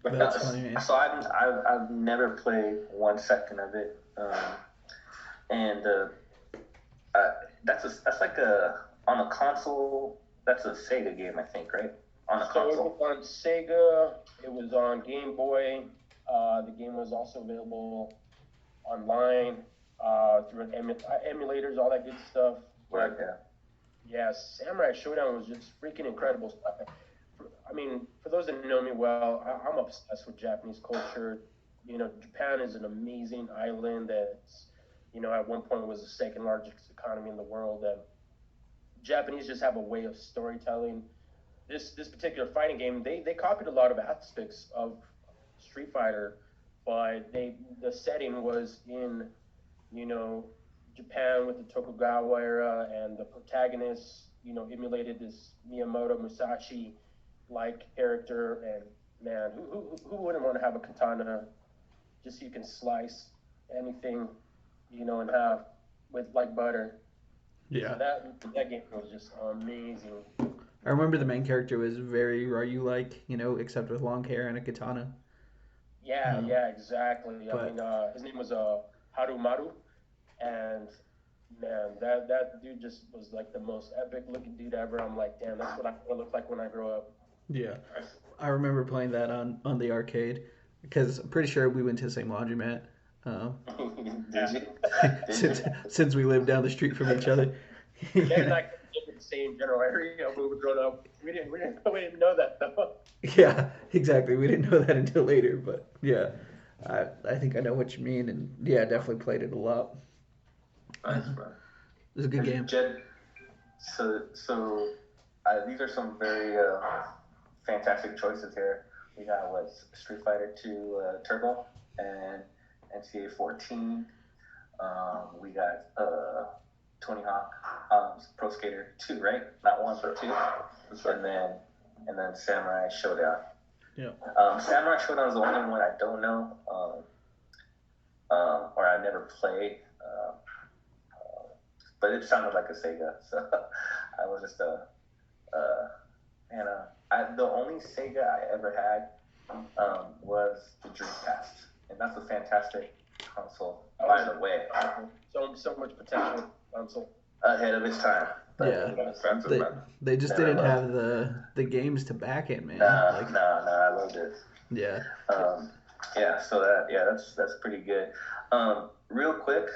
That's funny, man. So I've never played 1 second of it, and that's like on a console. That's a Sega game, I think, right? On a console. So it was on Sega. It was on Game Boy. The game was also available online through emulators, all that good stuff. Right. Yeah. Yeah, Samurai Showdown was just freaking incredible. I mean, for those that know me well, I'm obsessed with Japanese culture. Japan is an amazing island that's, at one point was the second largest economy in the world. And Japanese just have a way of storytelling. This particular fighting game, they copied a lot of aspects of Street Fighter, but the setting was in, Japan with the Tokugawa era, and the protagonist, emulated this Miyamoto Musashi like character. And man, who wouldn't want to have a katana just so you can slice anything, in half with like butter? Yeah. So that game was just amazing. I remember the main character was very Ryu-like, except with long hair and a katana. Yeah, exactly. I mean, his name was Harumaru, and man, that dude just was like the most epic looking dude ever. I'm like, damn, that's what I want to look like when I grow up. Yeah, I remember playing that on the arcade because I'm pretty sure we went to the same laundromat. Since we lived down the street from each other. Yeah, like in the same general area when we were growing up. We didn't know that though. Yeah, exactly. We didn't know that until later, but yeah, I think I know what you mean, and yeah, definitely played it a lot. Nice, man. It was a good game. Jed, so these are some very fantastic choices here. We got Street Fighter 2 Turbo and NCAA 14. We got Tony Hawk Pro Skater 2, right? Not 1, but 2. And then Samurai Showdown. Yeah. Samurai Showdown is the only one I don't know, or I never played. But it sounded like a Sega, so I was just the only Sega I ever had was the Dreamcast, and that's a fantastic console, by the way. So much potential console. Ahead of its time. But Yeah. Expensive, man. They just Never didn't was. have the games to back it, man. Nah, Like, I loved it. yeah. Yeah, so that's pretty good. Real quick,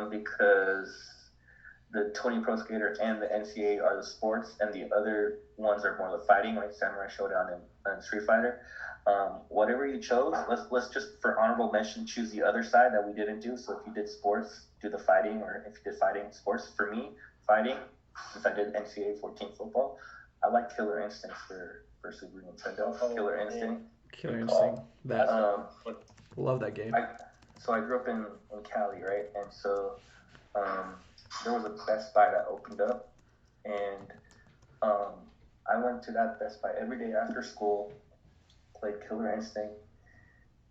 because the 20 Pro Skater and the NCAA are the sports, and the other ones are more the fighting, like Samurai Showdown and Street Fighter. Whatever you chose, let's just for honorable mention choose the other side that we didn't do. So if you did sports, do the fighting, or if you did fighting, sports. For me, fighting, since I did NCAA 14 football, I like Killer Instinct for Super Nintendo. Killer Instinct. Killer Instinct. That love that game. So I grew up in Cali, right? And so there was a Best Buy that opened up, and I went to that Best Buy every day after school, played Killer Instinct,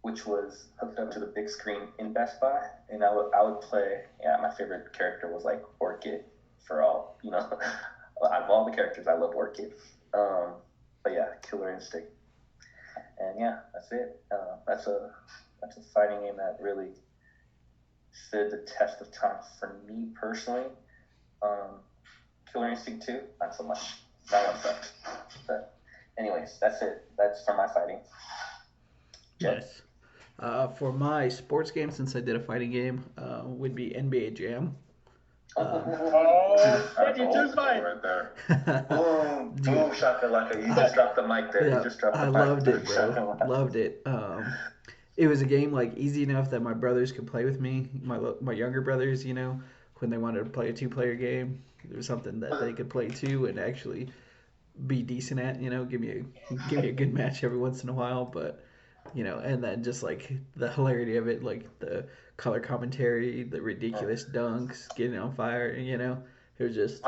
which was hooked up to the big screen in Best Buy, and I would play. Yeah, my favorite character was like Orchid for all, out of all the characters, I loved Orchid. But yeah, Killer Instinct, and yeah, that's it. That's a fighting game that really stood the test of time for me personally. Killer Instinct 2, not so much. That one sucks. But anyways, that's it. That's for my fighting. Yes. For my sports game, since I did a fighting game, would be NBA Jam. You just fight right there. Boom, shakalaka. You just dropped the mic there. Yeah, You just dropped the I mic. loved it, bro. Loved it. It was a game like easy enough that my brothers could play with me. My younger brothers, when they wanted to play a 2-player game, it was something that they could play too and actually be decent at. Give me a good match every once in a while, but. And then just like the hilarity of it, like the color commentary, the ridiculous dunks, getting on fire, it was just.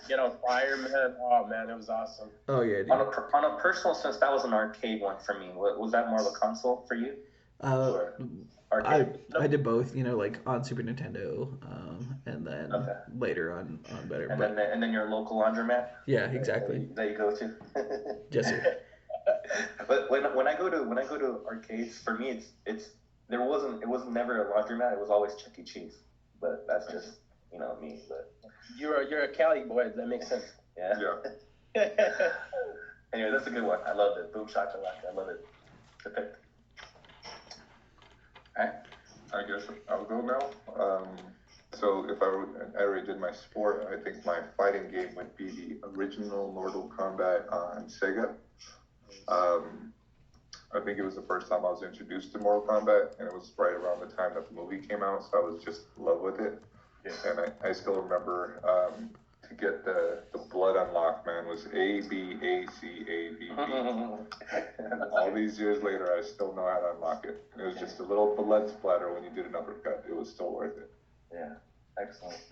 Get on fire, man. Oh man, it was awesome. Oh yeah, dude. On a personal sense, that was an arcade one for me. Was that more of a console for you? I did both, like on Super Nintendo, and then later on better. And then your local laundromat. Yeah, exactly. That you go to. Yes, sir. But when I go to arcades, for me it was never a laundromat. It was always Chuck E. Cheese. But that's just me. But you're a Cali boy. That makes sense. Yeah. Anyway, that's a good one. I love it. Boom shakalaka. I love it. Good pick. Alright. I guess I'll go now. So if I already did my sport, I think my fighting game would be the original Mortal Kombat on Sega. I think it was the first time I was introduced to Mortal Kombat, and it was right around the time that the movie came out, so I was just in love with it. Yeah. And I still remember to get the blood unlock, man, was A, B, A, C, A, B, B. All these years later, I still know how to unlock it. And it was just a little blood splatter when you did an uppercut. It was still worth it. Yeah, excellent.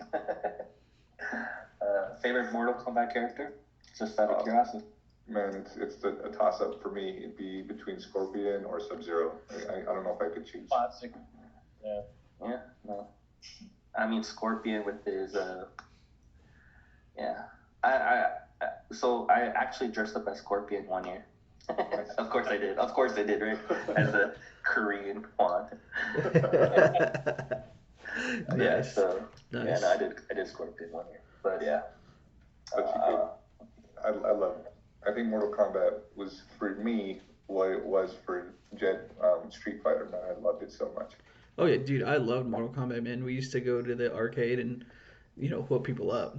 Favorite Mortal Kombat character? Just out of curiosity. Man, it's a toss-up for me. It'd be between Scorpion or Sub-Zero. I don't know if I could choose. Classic. Yeah. Yeah, no. I mean, Scorpion with his, so I actually dressed up as Scorpion one year. Of course I did, right? As a Korean Kwan. Nice. Yeah, so, nice. Yeah, no, I did Scorpion one year. But yeah. I love it. I think Mortal Kombat was, for me, what it was for Street Fighter, man. I loved it so much. Oh yeah, dude, I loved Mortal Kombat, man. We used to go to the arcade and, whoop people up,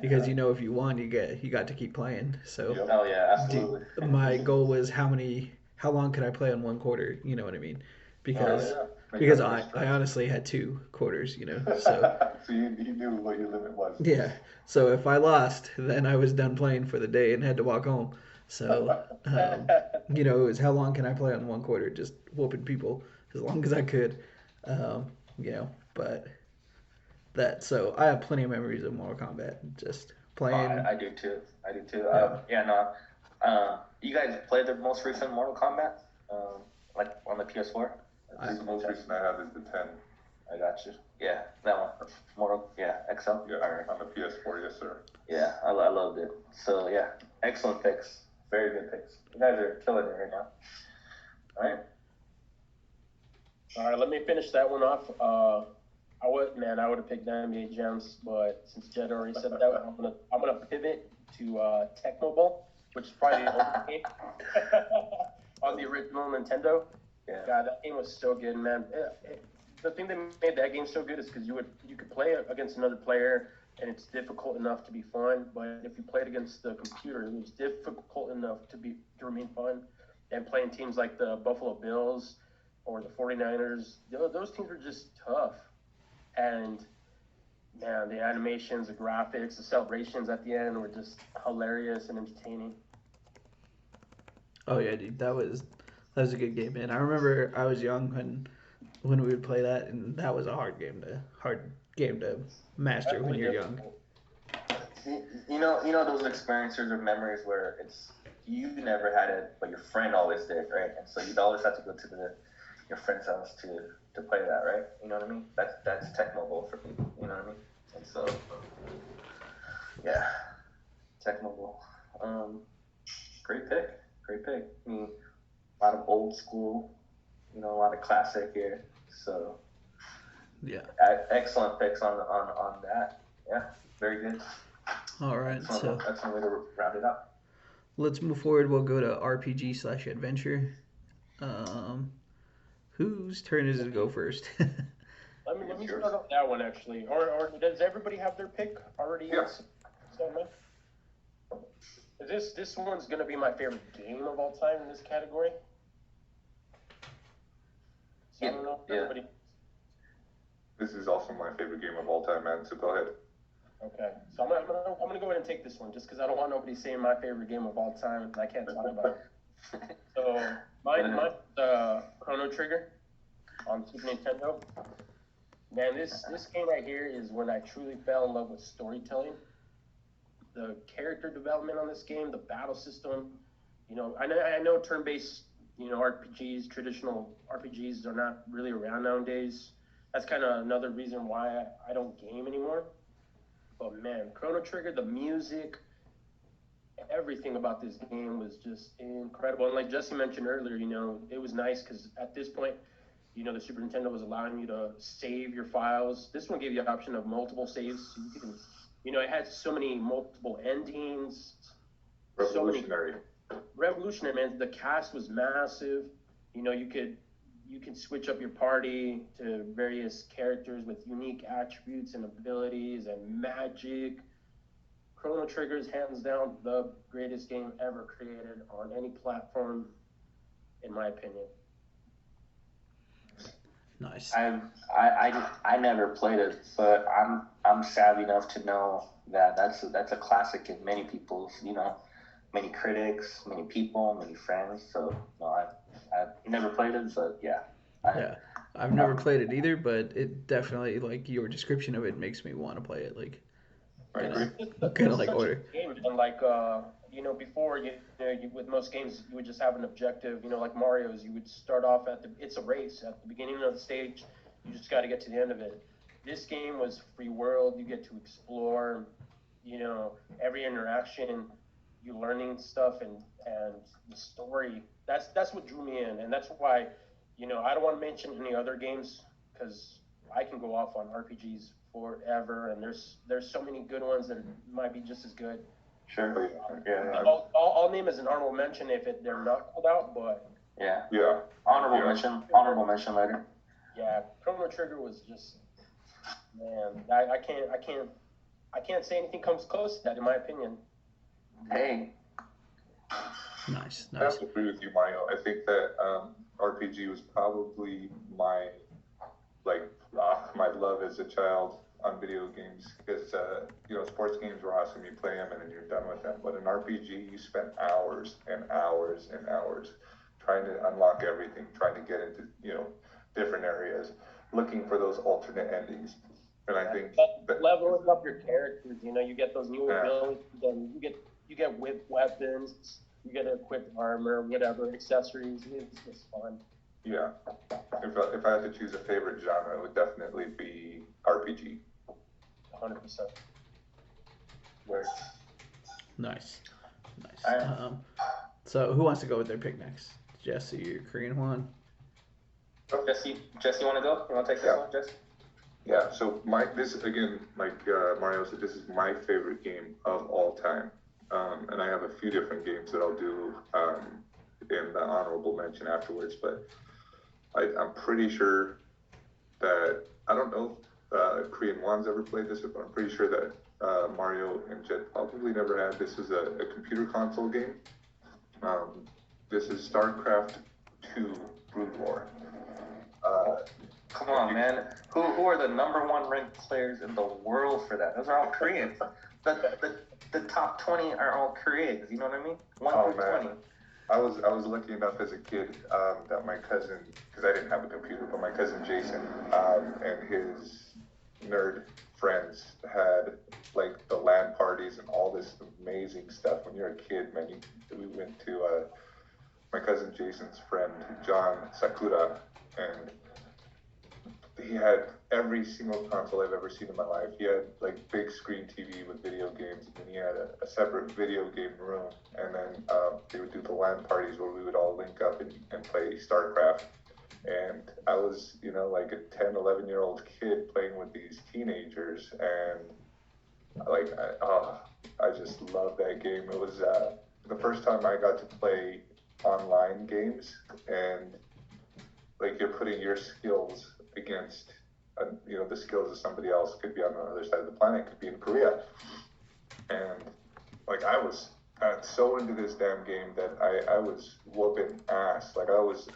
because if you won, you got to keep playing. So. Yep. Oh yeah, absolutely. Dude, my goal was how long could I play on one quarter? You know what I mean? Because I honestly had 2 quarters, so. So you knew what your limit was. Yeah. So if I lost, then I was done playing for the day and had to walk home. So, it was how long can I play on one quarter? Just whooping people as long as I could. But so I have plenty of memories of Mortal Kombat. Just playing. I do too. Yeah. You guys played the most recent Mortal Kombat? Like on the PS4? The most recent I have is the 10. I got you. Yeah, that one. Mortal, XL? Yeah, on the PS4, yes, sir. Yeah, I loved it. So, yeah, excellent picks. Very good picks. You guys are killing it right All right. All right, let me finish that one off. I would have picked NBA Gems, but since Jed already said that, I'm gonna pivot to Tecmo Bowl, which is probably the oldest game on the original Nintendo. Yeah. God, that game was so good, man. The thing that made that game so good is because you could play against another player, and it's difficult enough to be fun. But if you played against the computer, it was difficult enough to remain fun. And playing teams like the Buffalo Bills or the 49ers, those teams were just tough. And man, the animations, the graphics, the celebrations at the end were just hilarious and entertaining. Oh yeah, dude, that was a good game, man. I remember I was young when we would play that, and that was a hard game to master when you're young. You know those experiences or memories where it's you never had it, but your friend always did, right? And so you'd always have to go to your friend's house to play that, right? You know what I mean? That's Tecmo Bowl for people. You know what I mean? And so, yeah, Tecmo Bowl. Great pick. I mean, a lot of old school, a lot of classic here. So, yeah, excellent picks on that. Yeah, very good. All right, so that's one way to round it up. Let's move forward. We'll go to RPG/adventure. Whose turn is it to go first? Let me start off that one actually. Or does everybody have their pick already? Yes. This one's gonna be my favorite game of all time in this category. So I don't know if everybody. This is also my favorite game of all time, man. So go ahead. Okay, so I'm gonna go ahead and take this one just because I don't want nobody saying my favorite game of all time and I can't talk about it. So mine's Chrono Trigger on Super Nintendo. Man, this game right here is when I truly fell in love with storytelling. The character development on this game, the battle system. I know turn-based, RPGs, traditional RPGs are not really around nowadays. That's kind of another reason why I don't game anymore. But man, Chrono Trigger, the music, everything about this game was just incredible. And like Jesse mentioned earlier, it was nice because at this point, the Super Nintendo was allowing you to save your files. This one gave you an option of multiple saves. So you can, it had so many multiple endings. Revolutionary. Revolutionary, man. The cast was massive. You can switch up your party to various characters with unique attributes and abilities and magic. Chrono Trigger is hands down the greatest game ever created on any platform, in my opinion. Nice. I never played it, but I'm savvy enough to know that that's a classic in many people's, many critics, many people, many friends. So no, I've never played it, but yeah. I've never played it either, but it definitely, like, your description of it makes me want to play it. Like, kind of like order. Game. And like before with most games you would just have an objective. Like Mario's, you would start off it's a race at the beginning of the stage. You just got to get to the end of it. This game was free world. You get to explore. Every interaction, you learning stuff and the story. That's what drew me in, and that's why. I don't want to mention any other games because I can go off on RPGs forever, and there's so many good ones that might be just as good. Sure. Yeah. I'll name as an honorable mention if they're not called out, but yeah. Honorable mention later. Yeah, Chrono Trigger was just, man. I can't say anything comes close to that in my opinion. Hey. Nice. I have to agree with you, Mario. I think that RPG was probably my love as a child on video games because sports games were awesome. You play them and then you're done with them. But an RPG, you spend hours and hours and hours trying to unlock everything, trying to get into different areas, looking for those alternate endings. And I think leveling up your characters, you get those new abilities, and you get whip weapons. You get equipped armor, whatever, accessories. It's just fun. Yeah. If I had to choose a favorite genre, it would definitely be RPG. 100%. Nice. So who wants to go with their pick next? Jesse or Korean one. Jesse, want to go? You want to take this one, Jesse? Yeah. So this again, like Mario said, this is my favorite game of all time, and I have a few different games that I'll do in the honorable mention afterwards. But I'm pretty sure that I don't know if Korean One's ever played this, but I'm pretty sure that Mario and Jet probably never had. This is a computer console game. This is StarCraft 2 Brood War. Come on, man. Who are the number one ranked players in the world for that? Those are all Koreans. The top 20 are all Koreans. You know what I mean? 1 through 20. I was lucky enough as a kid that my cousin, because I didn't have a computer, but my cousin Jason and his nerd friends had like the LAN parties and all this amazing stuff. When you're a kid, man, we went to my cousin Jason's friend John Sakura, and he had every single console I've ever seen in my life. He had like big screen TV with video games, and then he had a separate video game room. And then they would do the LAN parties where we would all link up and play StarCraft. And I was, like a 10, 11-year-old kid playing with these teenagers. And like, I just loved that game. It was the first time I got to play online games, and like you're putting your skills against the skills of somebody else. Could be on the other side of the planet, could be in Korea. And like I was so into this damn game that I was whooping ass. Like I was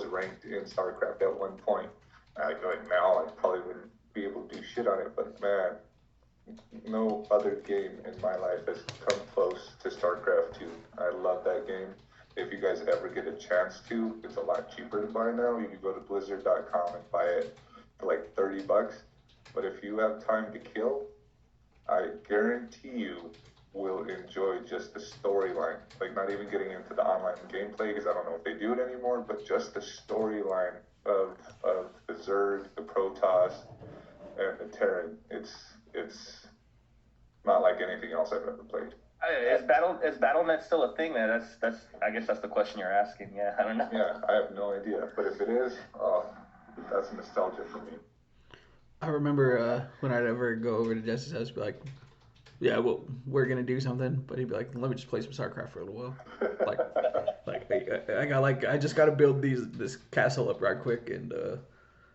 ranked in StarCraft at one point. Like now I probably wouldn't be able to do shit on it, but man, no other game in my life has come close to StarCraft 2. I love that game. If you guys ever get a chance to, it's a lot cheaper to buy now. You can go to blizzard.com and buy it for like $30. But if you have time to kill, I guarantee you will enjoy just the storyline. Like not even getting into the online gameplay, because I don't know if they do it anymore, but just the storyline of the Zerg, the Protoss, and the Terran. It's not like anything else I've ever played. Is BattleNet still a thing, man? That's I guess that's the question you're asking. Yeah, I don't know. Yeah, I have no idea. But if it is, that's nostalgia for me. I remember when I'd ever go over to Jesse's house, be like, "Yeah, well, we're gonna do something," but he'd be like, "Let me just play some StarCraft for a little while." I just gotta build this castle up right quick, and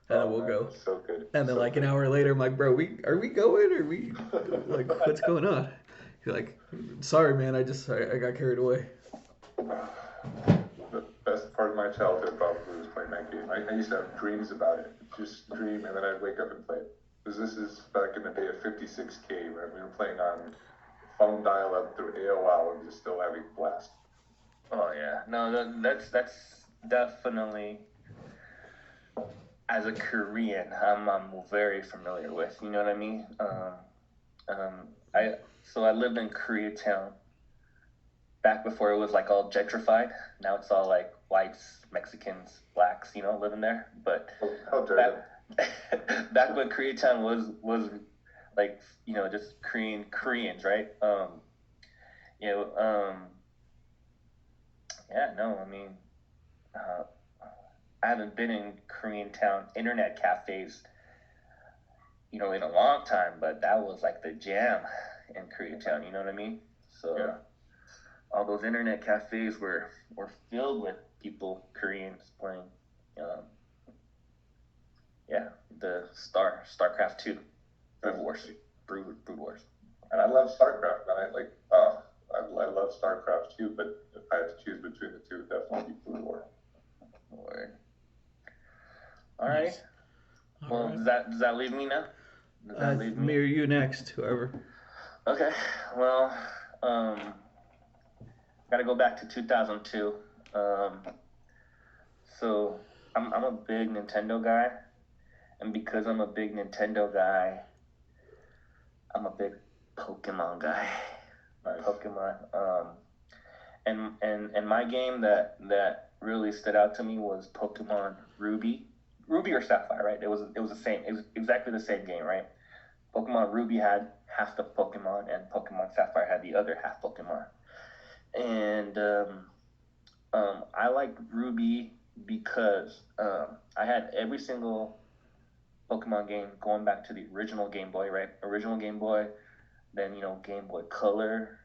then we'll go. So good. And then an hour later, I'm like, "Bro, are we going? Are we like what's going on?" He's like, "Sorry, man, I got carried away." The best part of my childhood probably was playing that game. I used to have dreams about it. Just dream, and then I'd wake up and play it. Because this is back in the day of 56K, right? We were playing on phone dial-up through AOL and just still having a blast. Oh yeah, no, that's definitely, as a Korean, I'm very familiar with. You know what I mean? I lived in Koreatown back before it was like all gentrified. Now it's all like whites, Mexicans, blacks, living there. But back when Koreatown was like, just Koreans, right? I haven't been in Koreatown internet cafes, in a long time, but that was like the jam in Koreatown, you know what I mean? So yeah. All those internet cafes were filled with people, Koreans playing, the StarCraft 2, Brood Wars. And I love StarCraft, man. I love StarCraft too, but if I had to choose between the two, definitely Brood War. Word. All right. Well, does that leave me now? Me or you next, whoever. Okay. Well, gotta go back to 2002. So I'm a big Nintendo guy, and because I'm a big Nintendo guy, I'm a big Pokemon guy. Nice. Pokemon. And my game that really stood out to me was Pokemon Ruby or Sapphire, right? It was the same. It was exactly the same game, right? Pokemon Ruby had half the Pokemon, and Pokemon Sapphire had the other half Pokemon. And I liked Ruby because I had every single Pokemon game going back to the original Game Boy, right? Original Game Boy, then Game Boy Color.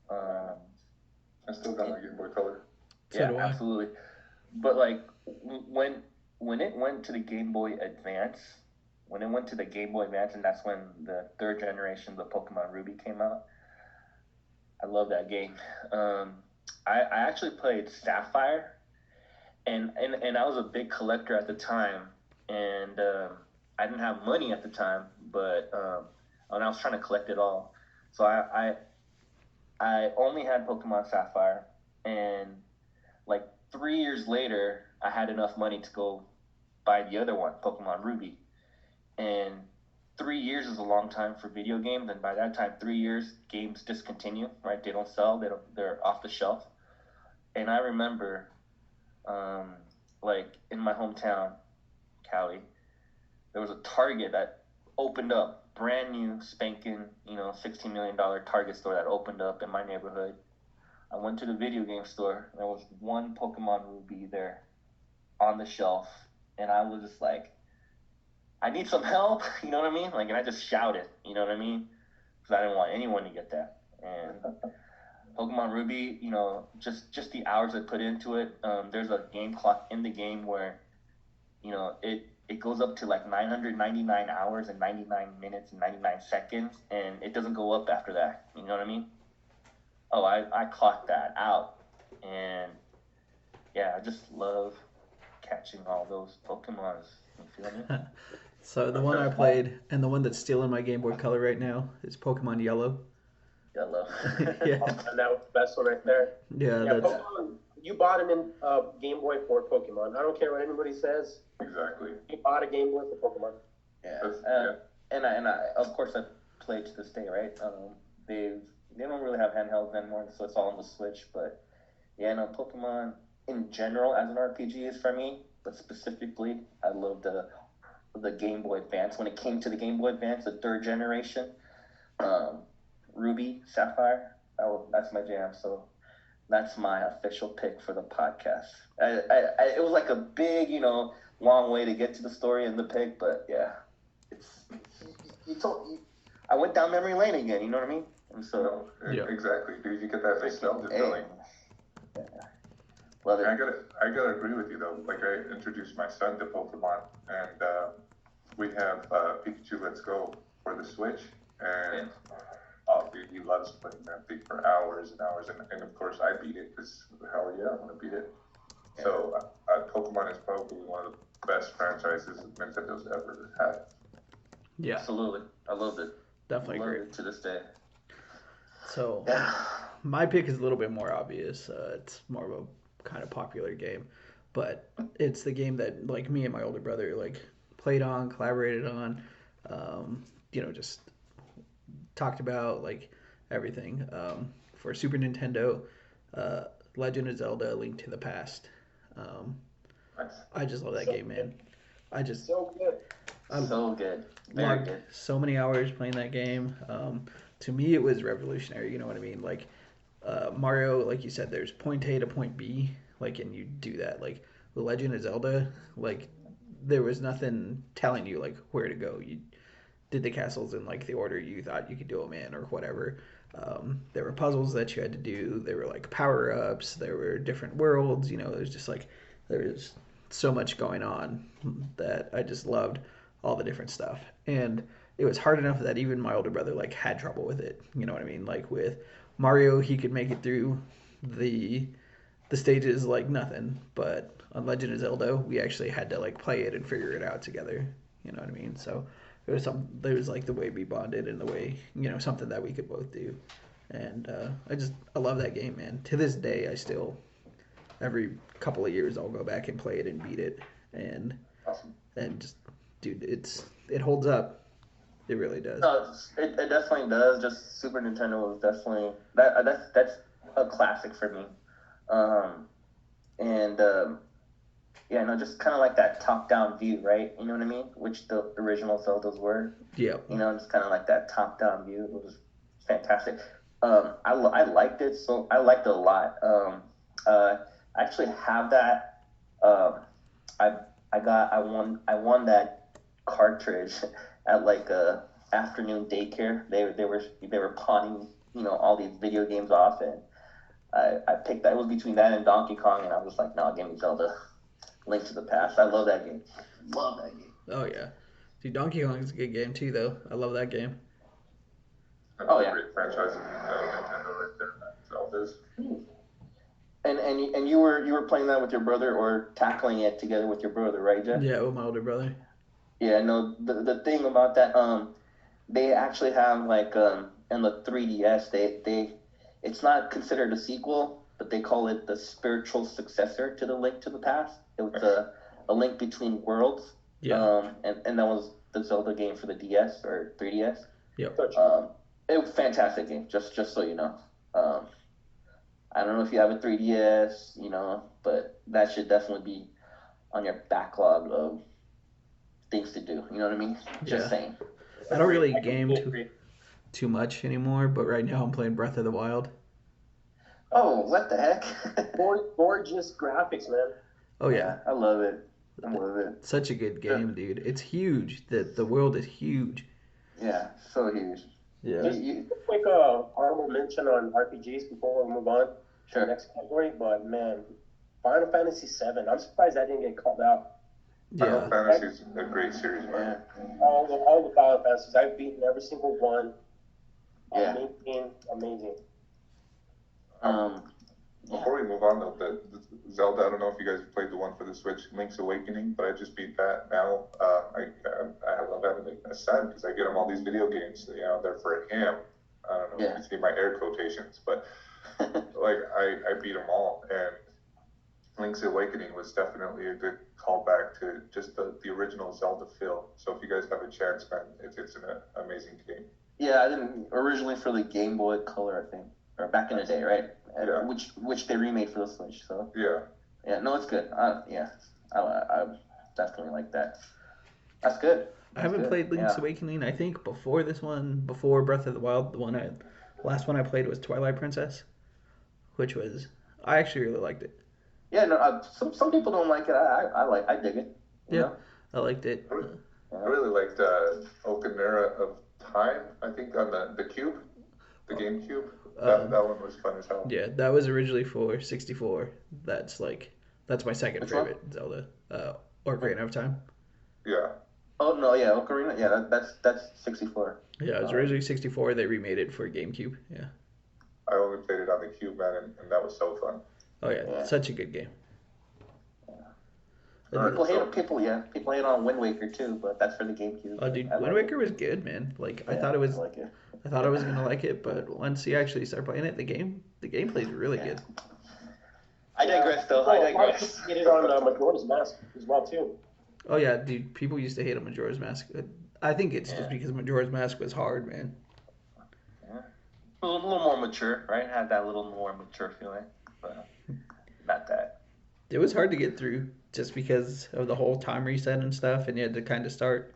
I still got my Game Boy Color. So Yeah, do I. absolutely. But like when it went to the Game Boy Advance, and that's when the third generation of the Pokemon Ruby came out. I love that game. I actually played Sapphire, and I was a big collector at the time, and I didn't have money at the time, but and I was trying to collect it all. So I only had Pokemon Sapphire, and like 3 years later, I had enough money to go buy the other one, Pokemon Ruby. And 3 years is a long time for video games, and by that time, 3 years, games discontinue, right? They don't sell, they're off the shelf. And I remember, like in my hometown, Cali, there was a Target that opened up, brand new, spanking, $16 million Target store that opened up in my neighborhood. I went to the video game store. There was one Pokemon Ruby there on the shelf, and I was just like, I need some help, you know what I mean? Like, and I just shouted, you know what I mean? Because I didn't want anyone to get that. And Pokemon Ruby, just the hours I put into it. There's a game clock in the game where, it goes up to like 999 hours and 99 minutes and 99 seconds, and it doesn't go up after that. You know what I mean? Oh, I clocked that out, and yeah, I just love catching all those Pokemons. You feel me? So the one I played and the one that's still in my Game Boy Color right now is Pokemon Yellow. Yellow. Yeah. And that was the best one right there. Yeah, Yeah, that's Pokemon. You bought him in Game Boy for Pokemon. I don't care what anybody says. Exactly. You bought a Game Boy for Pokemon. Yeah. Yeah. And I of course I played to this day, right? They don't really have handhelds anymore, so it's all on the Switch. But yeah, no, Pokemon in general as an RPG is for me, but specifically, I love the Game Boy Advance. When it came to the Game Boy Advance, the third generation, Ruby, Sapphire, that's my jam. So that's my official pick for the podcast. It was like a big, long way to get to the story and the pick, but yeah, I went down memory lane again. You know what I mean? And so Yeah. Exactly, dude. You get that nostalgia feeling. Yeah. Love it. I gotta agree with you though. Like I introduced my son to Pokemon, and we have Pikachu Let's Go for the Switch, and oh, dude, he loves playing that thing for hours and hours, and of course I beat it because hell yeah, I want to beat it. Yeah. So Pokemon is probably one of the best franchises Nintendo's ever had. Yeah. Absolutely, I loved it. Definitely agree. It to this day. So my pick is a little bit more obvious. It's more of a kind of popular game, but it's the game that like me and my older brother like played on, collaborated on, just talked about like everything. For Super Nintendo, Legend of Zelda: Link to the Past. I just love that game, man. So good. So good. Very good. So many hours playing that game. To me, it was revolutionary. You know what I mean? Like Mario, like you said, there's point A to point B, like, and you do that. Like The Legend of Zelda, like there was nothing telling you like where to go. You did the castles in like the order you thought you could do them in, or whatever. There were puzzles that you had to do. There were like power ups. There were different worlds. There's just like there's so much going on that I just loved all the different stuff. And it was hard enough that even my older brother like had trouble with it. You know what I mean? Like with Mario, he could make it through the stages like nothing, but on Legend of Zelda, we actually had to like play it and figure it out together. You know what I mean? So there was like the way we bonded and the way something that we could both do. And I love that game, man. To this day, I still every couple of years I'll go back and play it and beat it, and Awesome. And just dude, it holds up. It really does. No, it definitely does. Just Super Nintendo was definitely that's a classic for me. Just kind of like that top-down view, right? You know what I mean? Which the original Zeldas were. Yeah. Just kind of like that top-down view. It was fantastic. I liked it, so I liked it a lot. I actually have that. I I won that cartridge at like a afternoon daycare. They were pawning all these video games off, and I picked that. It was between that and Donkey Kong, and I was like, no, give me Zelda. Link to the Past. I love that game. Love that game. Oh yeah, dude, Donkey Kong is a good game too, though. I love that game. Oh yeah. Great franchise in Nintendo right there, man. Zelda's. And you were playing that with your brother or tackling it together with your brother, right, Jeff? Yeah, with my older brother. Yeah, no, the thing about that, they actually have like in the 3DS, they it's not considered a sequel, but they call it the spiritual successor to the Link to the Past. It was a link between worlds. Yeah. And that was the Zelda game for the DS or 3DS. Yep. It was a fantastic game, just so you know. I don't know if you have a 3DS, but that should definitely be on your backlog of things to do. You know what I mean? Just Yeah. saying. I don't really I game completely agree. too much anymore, but right now I'm playing Breath of the Wild. Oh, what the heck? Gorgeous graphics, man. Oh yeah, I love it. I love it. such a good game, dude. It's huge. The world is huge. Yeah, so huge. Yeah. Just quick honorable mention on RPGs before we move on to the Sure. next category. But man, Final Fantasy VII. I'm surprised that didn't get called out. Final Yeah. Fantasy is a great series, Yeah. man. All the Final Fantasies. I've beaten every single one. Yeah. Amazing. Before we move on, though, the Zelda, I don't know if you guys played the one for the Switch, Link's Awakening, but I just beat that now. I love having a son because I get him all these video games. They're for him. I don't know if you can see my air quotations, but like I beat them all. And Link's Awakening was definitely a good callback to just the original Zelda feel. So if you guys have a chance, man, it's an amazing game. Yeah, I didn't originally for the Game Boy Color, I think, or back in the day, right? Yeah. Which they remade for the Switch. So Yeah. no, it's good. I definitely like that. That's good. I haven't played Link's Awakening. I think before Breath of the Wild, last one I played was Twilight Princess, which was I actually really liked it. Yeah, no, some people don't like it. I dig it. You know? I liked it. I really liked Ocarina of Time. I think on the Cube, the GameCube. That one was fun as hell. Yeah, that was originally for 64. That's my second Which favorite Zelda. Ocarina of Time. Yeah. Oh no, yeah, Ocarina. Yeah, that's 64. Yeah, it was originally 64. They remade it for GameCube. Yeah. I only played it on the Cube, man, and that was so fun. Oh yeah, such a good game. People hate on Wind Waker too, but that's for the GameCube. Oh dude, Wind Waker was good, man. I thought it was. I thought I was gonna like it, but once you actually start playing it, the gameplay is really good. I digress, though. I digress. Get it on Majora's Mask as well too. Oh yeah, dude. People used to hate on Majora's Mask. I think it's just because Majora's Mask was hard, man. Yeah. A little more mature, right? Had that little more mature feeling, but not that. It was hard to get through just because of the whole time reset and stuff, and you had to kind of start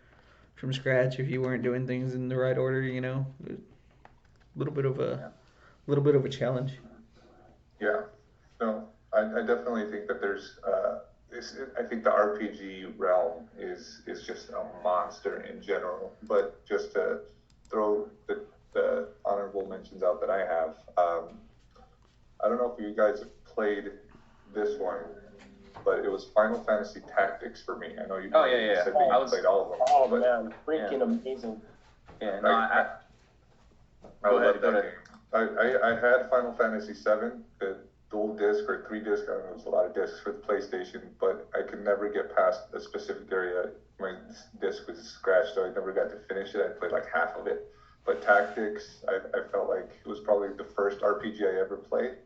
from scratch if you weren't doing things in the right order. A little bit of a challenge. Yeah. No, I definitely think that there's. I think the RPG realm is just a monster in general. But just to throw the honorable mentions out that I have, I don't know if you guys have played this one, but it was Final Fantasy Tactics for me. I know you. Oh yeah. Said that you played all of them. Oh man, freaking amazing. Yeah, no, I love that game. I had Final Fantasy VII, the dual disc or 3 disc. I don't know, it was a lot of discs for the PlayStation, but I could never get past a specific area. My disc was scratched, so I never got to finish it. I played like half of it. But Tactics, I felt like it was probably the first RPG I ever played,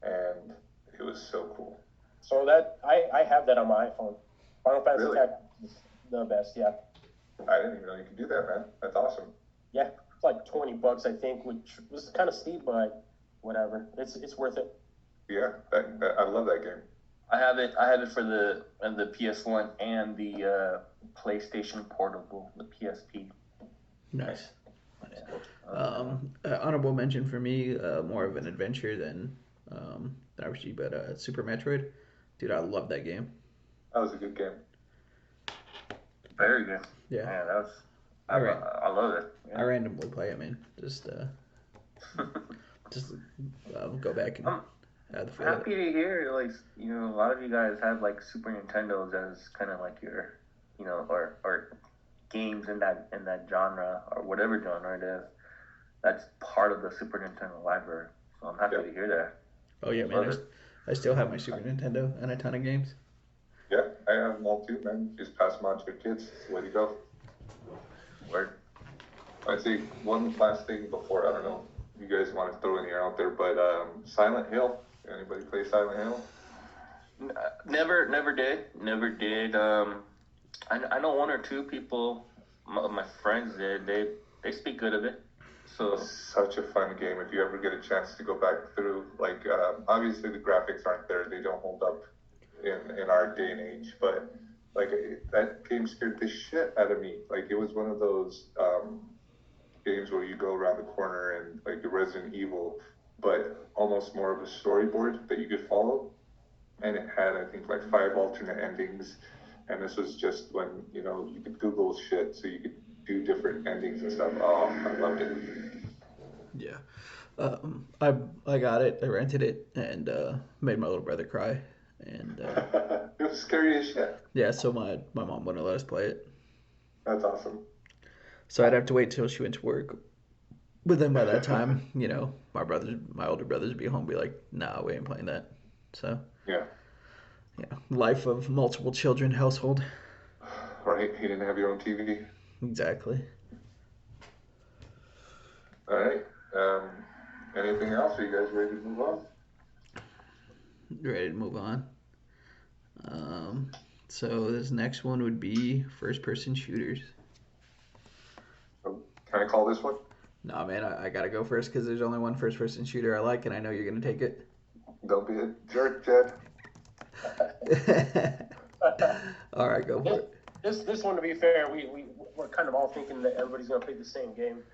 and it was so cool. So that I have that on my iPhone. Final Fantasy Really? Tactics is the best, yeah. I didn't even know you could do that, man. That's awesome. Yeah, it's like $20, I think, which was kind of steep, but whatever. It's worth it. Yeah, I love that game. I have it for the PS1 and the PlayStation Portable, the PSP. Nice. Honorable mention for me, more of an adventure than RPG, but Super Metroid. Dude, I love that game. That was a good game. Very good. Yeah. Man, that was. Alright. I love it. I Yeah. randomly play it, man. Just go back and have the feel of it. Happy to hear, like, a lot of you guys have like Super Nintendos as kind of like your, or games in that genre or whatever genre it is. That's part of the Super Nintendo library. So I'm happy to hear that. Oh yeah, man. I still have my Super Nintendo and a ton of games. Yeah, I have them all too, man. Just pass them on to your kids. It's the way to go. Word. I'd say one last thing before, I don't know if you guys want to throw any out there, but Silent Hill. Anybody play Silent Hill? Never did. I know one or two people, my friends did. They speak good of it. So Such a fun game. If you ever get a chance to go back through, like, obviously the graphics aren't there. They don't hold up in our day and age, but like that game scared the shit out of me. Like, it was one of those games where you go around the corner and like the Resident Evil, but almost more of a storyboard that you could follow. And it had, I think, like 5 alternate endings. And this was just when, you could Google shit so you could do different endings and stuff. Oh, I loved it. Yeah. I got it. I rented it and made my little brother cry. And It was scary as shit. yeah, so my mom wouldn't let us play it. That's awesome. So I'd have to wait till she went to work. But then by that time, my older brothers would be home and be like, nah, we ain't playing that. So Yeah. life of multiple children household. Right? You didn't have your own TV. Exactly. All right. Anything else? Are you guys ready to move on? Ready to move on. So this next one would be first-person shooters. So, can I call this one? Nah, man, I gotta go first because there's only one first-person shooter I like, and I know you're gonna take it. Don't be a jerk, Jed. All right, go for it. This one, to be fair, we're kind of all thinking that everybody's gonna play the same game.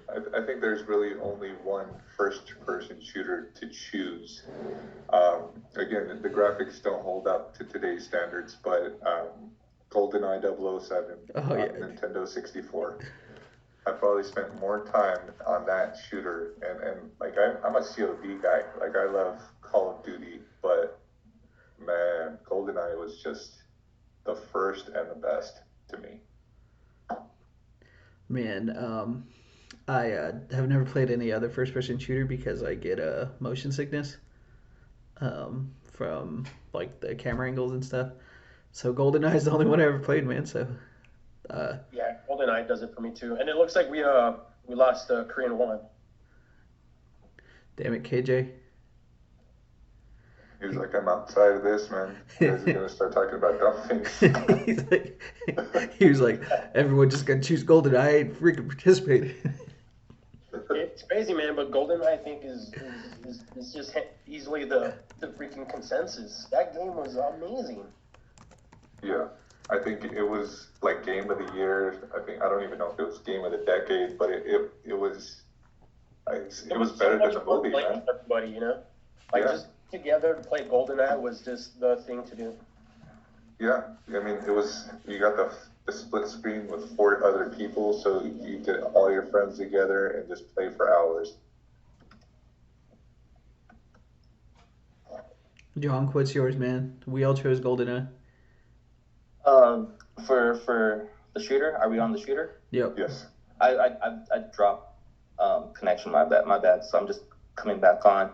I think there's really only one first-person shooter to choose. Again, the graphics don't hold up to today's standards, but GoldenEye 007 on Nintendo 64. I probably spent more time on that shooter, and like I'm a COD guy. Like, I love Call of Duty, but man, GoldenEye was just the first and the best to me. Man, I have never played any other first-person shooter because I get motion sickness from like the camera angles and stuff. So GoldenEye is the only one I ever played, man. So Yeah, GoldenEye does it for me too. And it looks like we lost Korean 1. damn it, KJ. He was like, I'm outside of this, man. You guys are going to start talking about dumb things. he was like, everyone just got to choose GoldenEye. I ain't freaking participating. It's crazy, man, but GoldenEye, I think, is just easily the freaking consensus. That game was amazing. Yeah, I think it was like game of the year. I don't even know if it was game of the decade, but it was better than the movie, man. Everybody, just together to play GoldenEye was just the thing to do. Yeah, I mean, you got the split screen with 4 other people, so you get all your friends together and just play for hours. John, what's yours, man? We all chose GoldenEye. For the shooter, are we on the shooter? Yep. Yes. I dropped connection. My bad. So I'm just coming back on.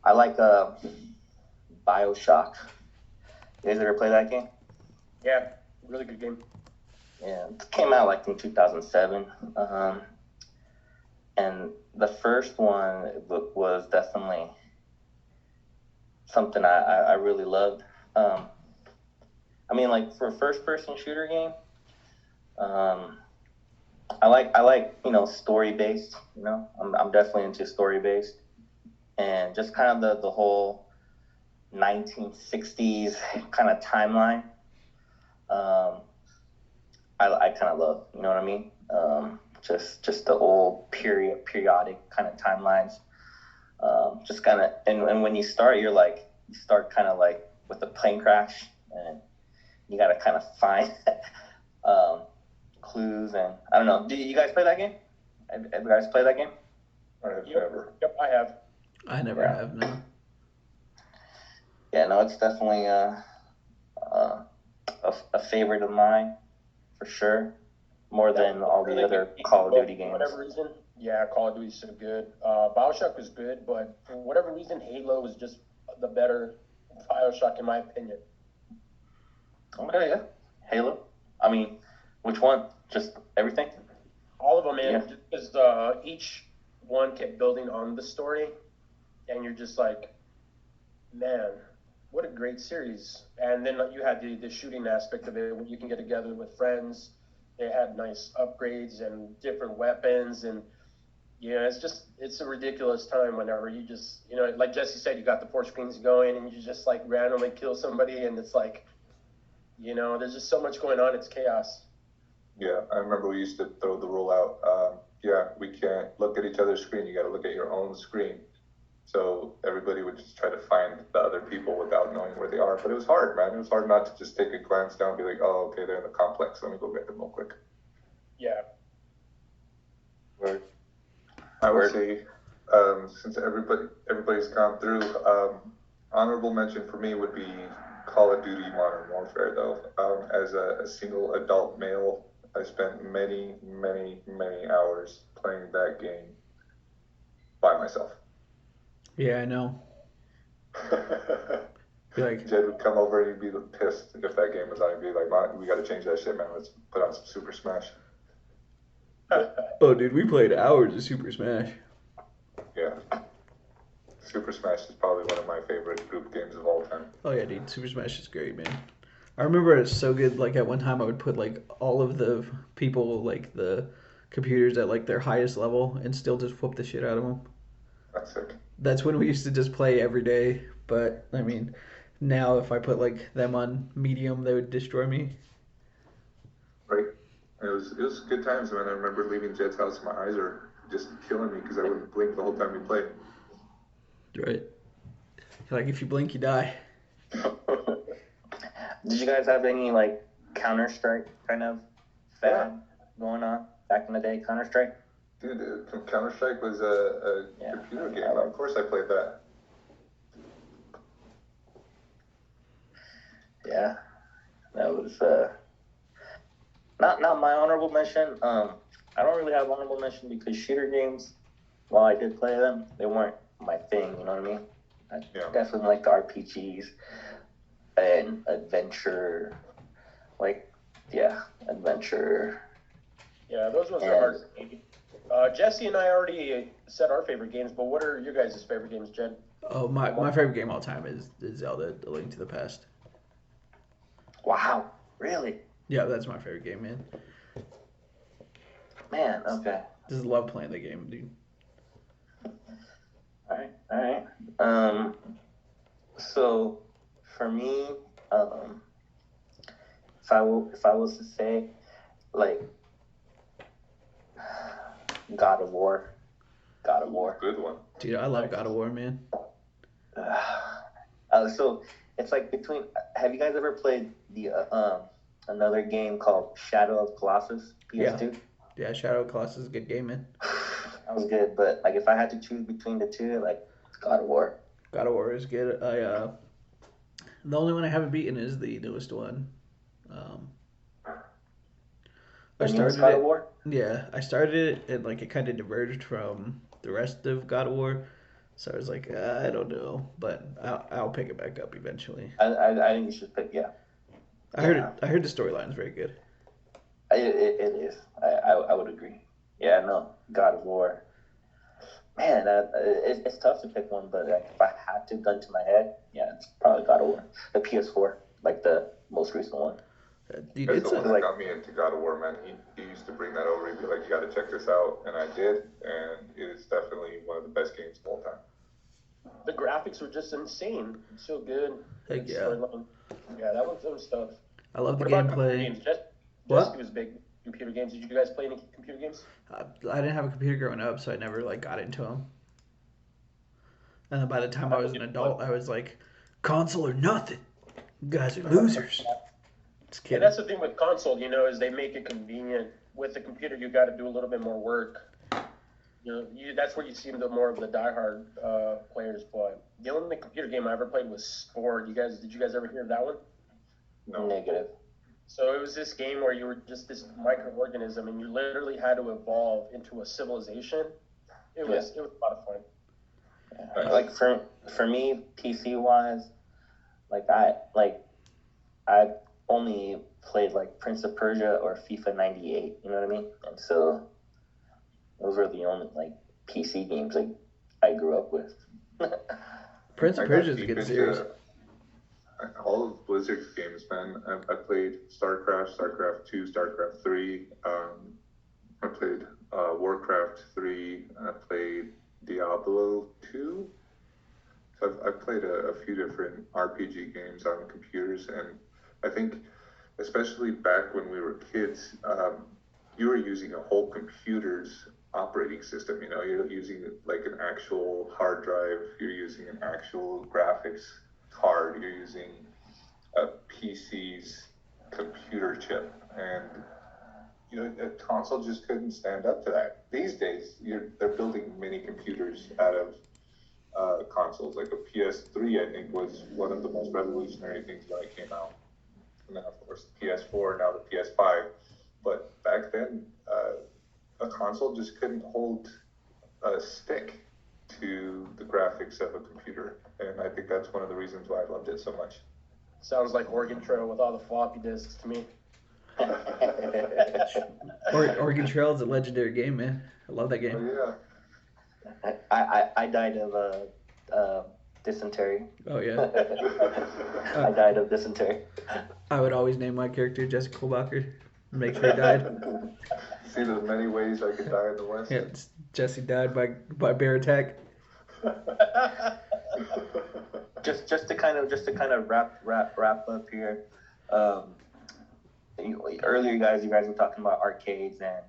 I like Bioshock. You guys ever play that game? Yeah, really good game. Yeah, it came out like in 2007. And the first one was definitely something I really loved. I mean, like, for a first-person shooter game, I like story-based. I'm definitely into story-based, and just kind of the whole 1960s kind of timeline. I kind of love. You know what I mean? Just the old periodic kind of timelines. Just kind of, and when you start, you're like, you start kind of like with the plane crash, and you gotta kind of find clues, and I don't know. Do you guys play that game? Have you guys play that game? I have never. Yep, I have. I never have, no. Yeah, no, it's definitely a favorite of mine, for sure. More than all the other Call of Duty games. For whatever reason, yeah, Call of Duty's so good. Bioshock was good, but for whatever reason, Halo was just the better Bioshock, in my opinion. Okay, yeah. Halo? I mean, which one? Just everything? All of them, man. Yeah. Just because each one kept building on the story, and you're just like, man, what a great series. And then you had the shooting aspect of it, where you can get together with friends. They had nice upgrades and different weapons, and it's a ridiculous time whenever you just, like Jesse said, you got the 4 screens going, and you just like randomly kill somebody, and it's like, there's just so much going on. It's chaos. Yeah, I remember we used to throw the rule out. We can't look at each other's screen. You got to look at your own screen. So everybody would just try to find the other people without knowing where they are. But it was hard, man. It was hard not to just take a glance down and be like, oh, okay, they're in the complex. Let me go get them real quick. Yeah. Word. I would say, since everybody's gone through, honorable mention for me would be Call of Duty Modern Warfare, though. As a single adult male, I spent many, many, many hours playing that game by myself. Yeah, I know. Like, Jed would come over and he'd be pissed if that game was on. He'd be like, "Man, we got to change that shit, man. Let's put on some Super Smash." oh, dude, we played hours of Super Smash. Yeah. Super Smash is probably one of my favorite group games of all time. Oh, yeah, dude, Super Smash is great, man. I remember it's so good, like, at one time I would put, like, all of the people, like, the computers at, like, their highest level and still just whoop the shit out of them. That's sick. That's when we used to just play every day, but, I mean, now if I put, like, them on medium, they would destroy me. Right. It was good times, man. I remember leaving Jed's house and my eyes are just killing me because I wouldn't blink the whole time we played. Right. Like, if you blink, you die. Did you guys have any, like, Counter-Strike kind of fad going on back in the day? Counter-Strike? Dude, Counter-Strike was a computer game. Of course I played that. Yeah. That was, not my honorable mention. I don't really have honorable mention because shooter games, while I did play them, they weren't my thing, you know what I mean? I definitely liked RPGs and adventure, adventure. Yeah, those ones are hard to beat. Jesse and I already said our favorite games, but what are your guys' favorite games, Jed? Oh, my favorite game all time is Zelda, A Link to the Past. Wow, really? Yeah, that's my favorite game, man. Man, okay. Just love playing the game, dude. All right. So for me, if I was to say, like, God of War. Good one. Dude, I love God of War, man. So it's like between. Have you guys ever played the another game called Shadow of Colossus PS2? Yeah, Shadow of Colossus is a good game, man. That was good, but like if I had to choose between the two, like God of War. God of War is good. The only one I haven't beaten is the newest one. The newest God of War? Yeah, I started it and like it kind of diverged from the rest of God of War, so I was like, I don't know, but I'll pick it back up eventually. I think you should pick. Yeah. I heard the storyline is very good. It is. I would agree. Yeah, no, God of War. Man, it's tough to pick one, but like, if I had to gun to my head, yeah, it's probably God of War. The PS4, like the most recent one. Dude, That's it's the one that got me into God of War, man. He used to bring that over. He'd be like, you got to check this out. And I did. And it is definitely one of the best games of all time. The graphics were just insane. So good. Heck yeah. Yeah, that was tough. I love the What about gameplay. computer games? What? Jesse was big computer games. Did you guys play any computer games? I didn't have a computer growing up, so I never like got into them. And then by the time I was an adult, I was like Console or nothing. You guys are losers. Just And kidding. that's the thing with console, is they make it convenient. With the computer, you got to do a little bit more work. That's where you see the more of the diehard players play. The only computer game I ever played was Spore. Did you guys ever hear of that one? No. Negative. So it was this game where you were just this microorganism, and you literally had to evolve into a civilization. It was a lot of fun. Yeah. Like for me, PC wise, I only played like Prince of Persia or FIFA 98. You know what I mean? And so those were the only like PC games I grew up with. Prince of Persia is a good series. All of Blizzard's games, man. I played Starcraft, Starcraft 2, Starcraft 3. I played Warcraft 3. I played Diablo 2. So I've played a few different RPG games on computers, and I think, especially back when we were kids, you were using a whole computer's operating system. You're using like an actual hard drive. You're using an actual graphics card. You're using a PC's computer chip, and a console just couldn't stand up to that. These days, they're building mini computers out of consoles. Like a PS3, I think, was one of the most revolutionary things when it came out. And then, of course, the PS4, now the PS5. But back then, a console just couldn't hold a stick to the graphics of a computer. And I think that's one of the reasons why I loved it so much. Sounds like Oregon Trail with all the floppy disks to me. Oregon Trail is a legendary game, man. I love that game. Oh, yeah. I died of dysentery. Oh, yeah. I died of dysentery. I would always name my character Jessica Kolbacher. Make sure he died. See, there's many ways I could die in the West. Yeah, Jesse died by bear attack. just to kind of wrap up here. Earlier, you guys were talking about arcades, and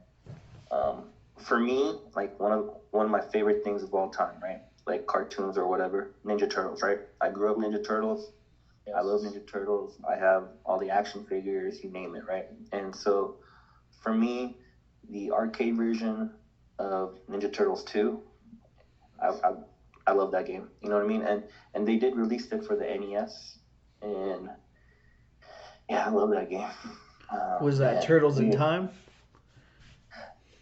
for me, like one of my favorite things of all time, right? Like cartoons or whatever, Ninja Turtles, right? I grew up Ninja Turtles. Yes. I love Ninja Turtles. I have all the action figures, you name it, right? And so, for me, the arcade version of Ninja Turtles 2, I love that game. You know what I mean? And they did release it for the NES, and yeah, I love that game. Was that Turtles in Time?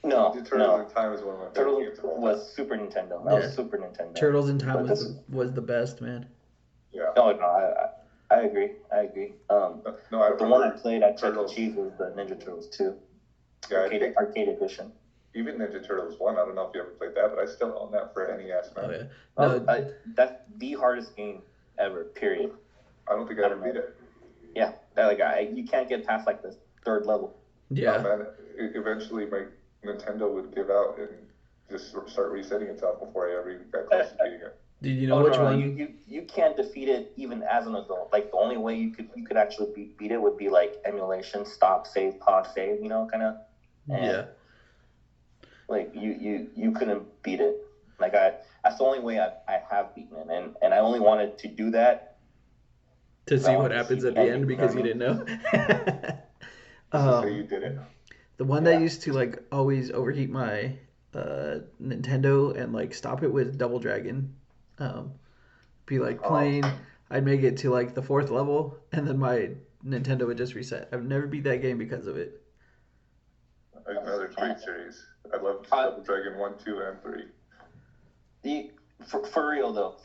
No, Turtles in Time is one of my favorite games. Was Super Nintendo. That was Super Nintendo. Turtles in Time was the best, man. Yeah. No, I agree. The one I played at Chuck E. Cheese was the Ninja Turtles 2. Yeah, arcade edition. Even Ninja Turtles 1, I don't know if you ever played that, but I still own that for NES, man. Oh, yeah. That's the hardest game ever, period. I don't think I ever beat it. Yeah, you can't get past like the third level. Yeah. No, man. Eventually, my Nintendo would give out and just start resetting itself before I ever even got close to beating it. Did you know which one? You can't defeat it even as an adult. Like the only way you could actually beat it would be like emulation, stop, save, pause, save. Kind of. Yeah. Like you couldn't beat it. Like that's the only way I have beaten it, and I only wanted to do that to see what happens at the end because you didn't know. So you did it. The one that used to like always overheat my Nintendo and like stop it was Double Dragon. Be like playing, I'd make it to like the 4th level, and then my Nintendo would just reset. I've never beat that game because of it. Another great series. I love Double Dragon 1, 2, and 3. For real though,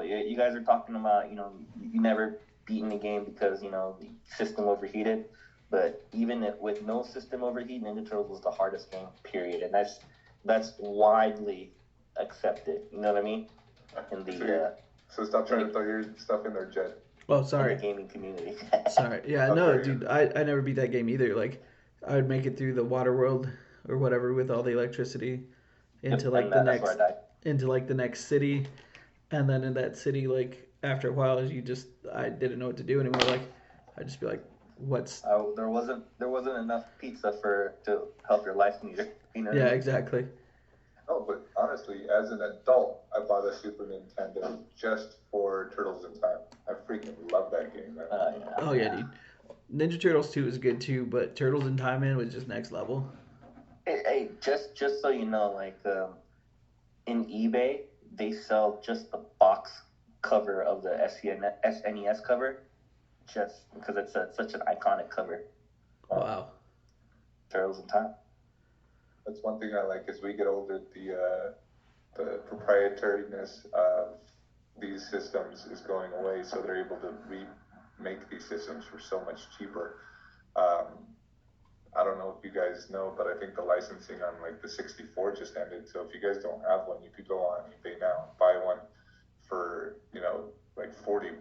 you guys are talking about you never beaten the game because the system overheated. But even with no system overheat, Ninja Turtles was the hardest game, period, and that's widely accepted. You know what I mean? In the so stop trying to throw your stuff in there, Jed. Oh, sorry. In the gaming community. Sorry. Yeah, okay. No, dude, I never beat that game either. Like, I would make it through the water world or whatever with all the electricity into the next city, and then in that city, like after a while, I didn't know what to do anymore. Like, I'd just be like, there wasn't enough pizza to help your life neither. Yeah, exactly. No, but honestly, as an adult, I bought a Super Nintendo just for Turtles in Time. I freaking love that game, man. Yeah. Oh yeah, dude. Ninja Turtles 2 is good too, but Turtles in Time Man was just next level. Hey, just so you know, like in eBay, they sell just the box cover of the SNES cover, just because it's such an iconic cover. Wow. Turtles in Time. That's one thing I like. As we get older, the proprietariness of these systems is going away, so they're able to remake these systems for so much cheaper. I don't know if you guys know, but I think the licensing on like the 64 just ended. So if you guys don't have one, you could go on eBay now and buy one for, like $40.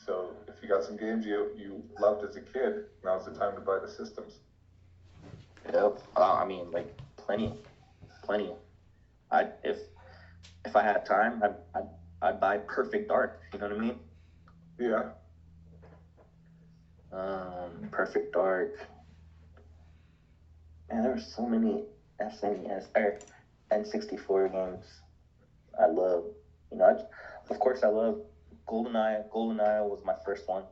So if you got some games you loved as a kid, now's the time to buy the systems. Yep. I mean, like plenty. If I had time, I'd buy Perfect Dark. You know what I mean? Yeah. Perfect Dark. Man, there were so many SNES or N64 games I love. Of course, I love GoldenEye. GoldenEye was my first one.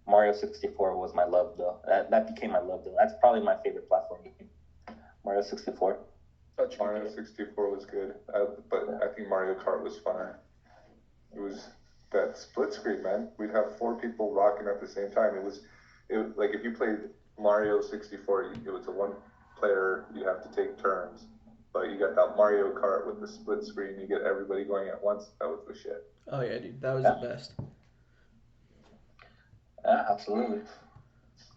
Mario 64 was my love, though. That became my love, though. That's probably my favorite platform game. Mario 64. Mario 64 was good, but I think Mario Kart was funner. It was that split screen, man. We'd have 4 people rocking at the same time. It was like if you played Mario 64, it was a one player. You have to take turns, but you got that Mario Kart with the split screen. You get everybody going at once. That was the shit. Oh yeah, dude, that was the best. Yeah, absolutely.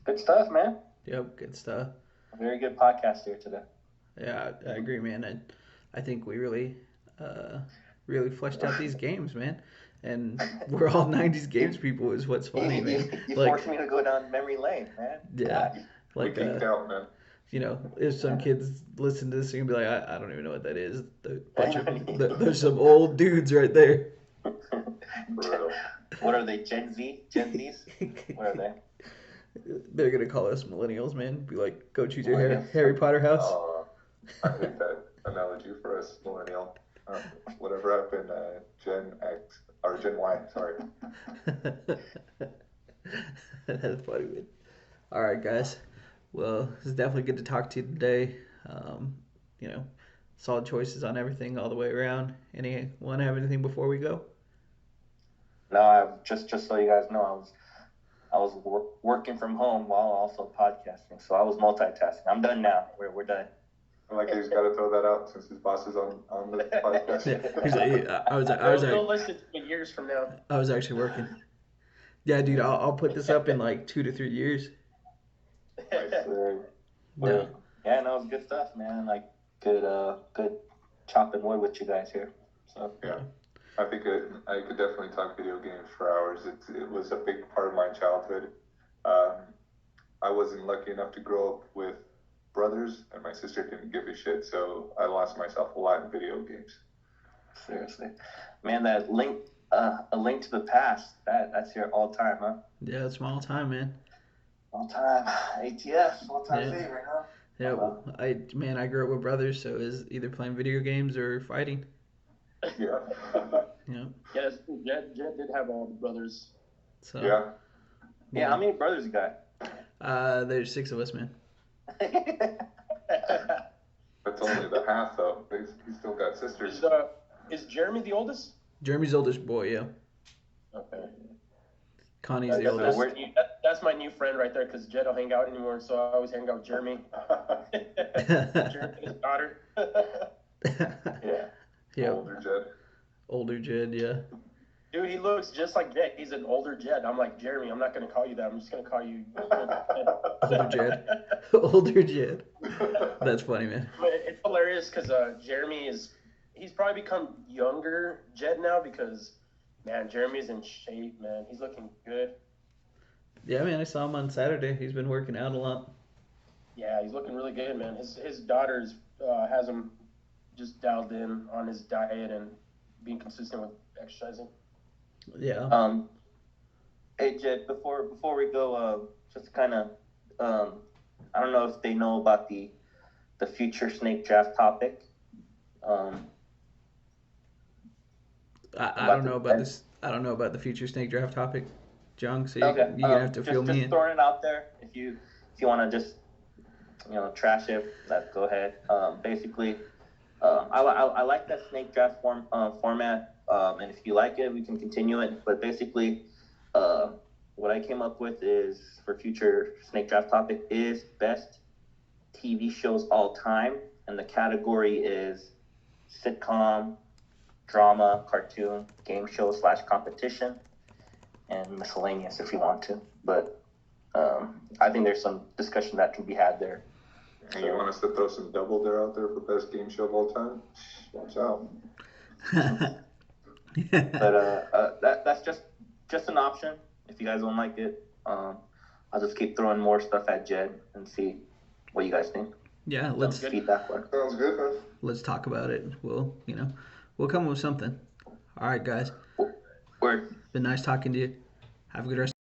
Good stuff, man. Yep, good stuff. A very good podcast here today. Yeah, I agree, man. I think we really fleshed out these games, man. And we're all 90s games people is what's funny, man. You like, forced me to go down memory lane, man. Yeah. Like, we geeked out, man. If some kids listen to this, they're going to be like, I don't even know what that is. There's some old dudes right there. What are they, Gen Z? Gen Zs? What are they? They're going to call us millennials, man. Be like, go choose your Harry Potter house. I hate that analogy for us millennial. Whatever happened, Gen X or Gen Y? Sorry. That's funny, man. All right, guys. Well, it's definitely good to talk to you today. Solid choices on everything all the way around. Anyone have anything before we go? No, I just so you guys know, I was working from home while also podcasting, so I was multitasking. I'm done now. We're done. I like he's got to throw that out since his boss is on the podcast. Yeah, he's like, I was They'll listen to me years from now. I was actually working. Yeah, dude, I'll put this up in like 2 to 3 years. No. Yeah, no, it's good stuff, man. Like good chopping wood with you guys here. So yeah, I think I could definitely talk video games for hours. It was a big part of my childhood. I wasn't lucky enough to grow up with brothers, and my sister didn't give a shit, so I lost myself a lot in video games. Seriously, man, that link, A Link to the Past, that's your all time, huh? Yeah, it's my all time, man. All time ATF, all time favorite, huh? Yeah, I grew up with brothers, so it was either playing video games or fighting. Yeah. Yeah. Yes, Jed did have all the brothers. So. Yeah. Yeah, how many brothers you got? There's 6 of us, man. That's only the half, though. He's still got sisters. Is Jeremy the oldest? Jeremy's oldest boy, yeah. Okay. Connie's the oldest. That's my new friend right there, because Jed don't hang out anymore, so I always hang out with Jeremy. Jeremy's daughter. Yeah. Yeah. Older Jed, yeah. Dude, he looks just like Jed. He's an older Jed. I'm like, Jeremy, I'm not going to call you that. I'm just going to call you Older Jed. Older Jed. That's funny, man. It's hilarious because Jeremy he's probably become younger Jed now because, man, Jeremy's in shape, man. He's looking good. Yeah, man, I saw him on Saturday. He's been working out a lot. Yeah, he's looking really good, man. His daughter's has him just dialed in on his diet and being consistent with exercising. Yeah. Hey Jed, before we go, just kind of, I don't know if they know about the future snake draft topic. I about don't know about this. I don't know about the future snake draft topic, Jung. So you're gonna have to fill me just in. throwing it out there. If you want to just trash it, go ahead. Basically, I like that snake draft format. And if you like it, we can continue it. But basically, what I came up with is for future snake draft topic is best TV shows all time, and the category is sitcom, drama, cartoon, game show / competition, and miscellaneous if you want to. But I think there's some discussion that can be had there. And you want us to throw some Double Dare out there for best game show of all time? Watch out. But that's just an option. If you guys don't like it, I'll just keep throwing more stuff at Jed and see what you guys think. Yeah, let's feedback. Sounds good, man. Let's talk about it. We'll come up with something. All right, guys. Word. Been nice talking to you. Have a good rest.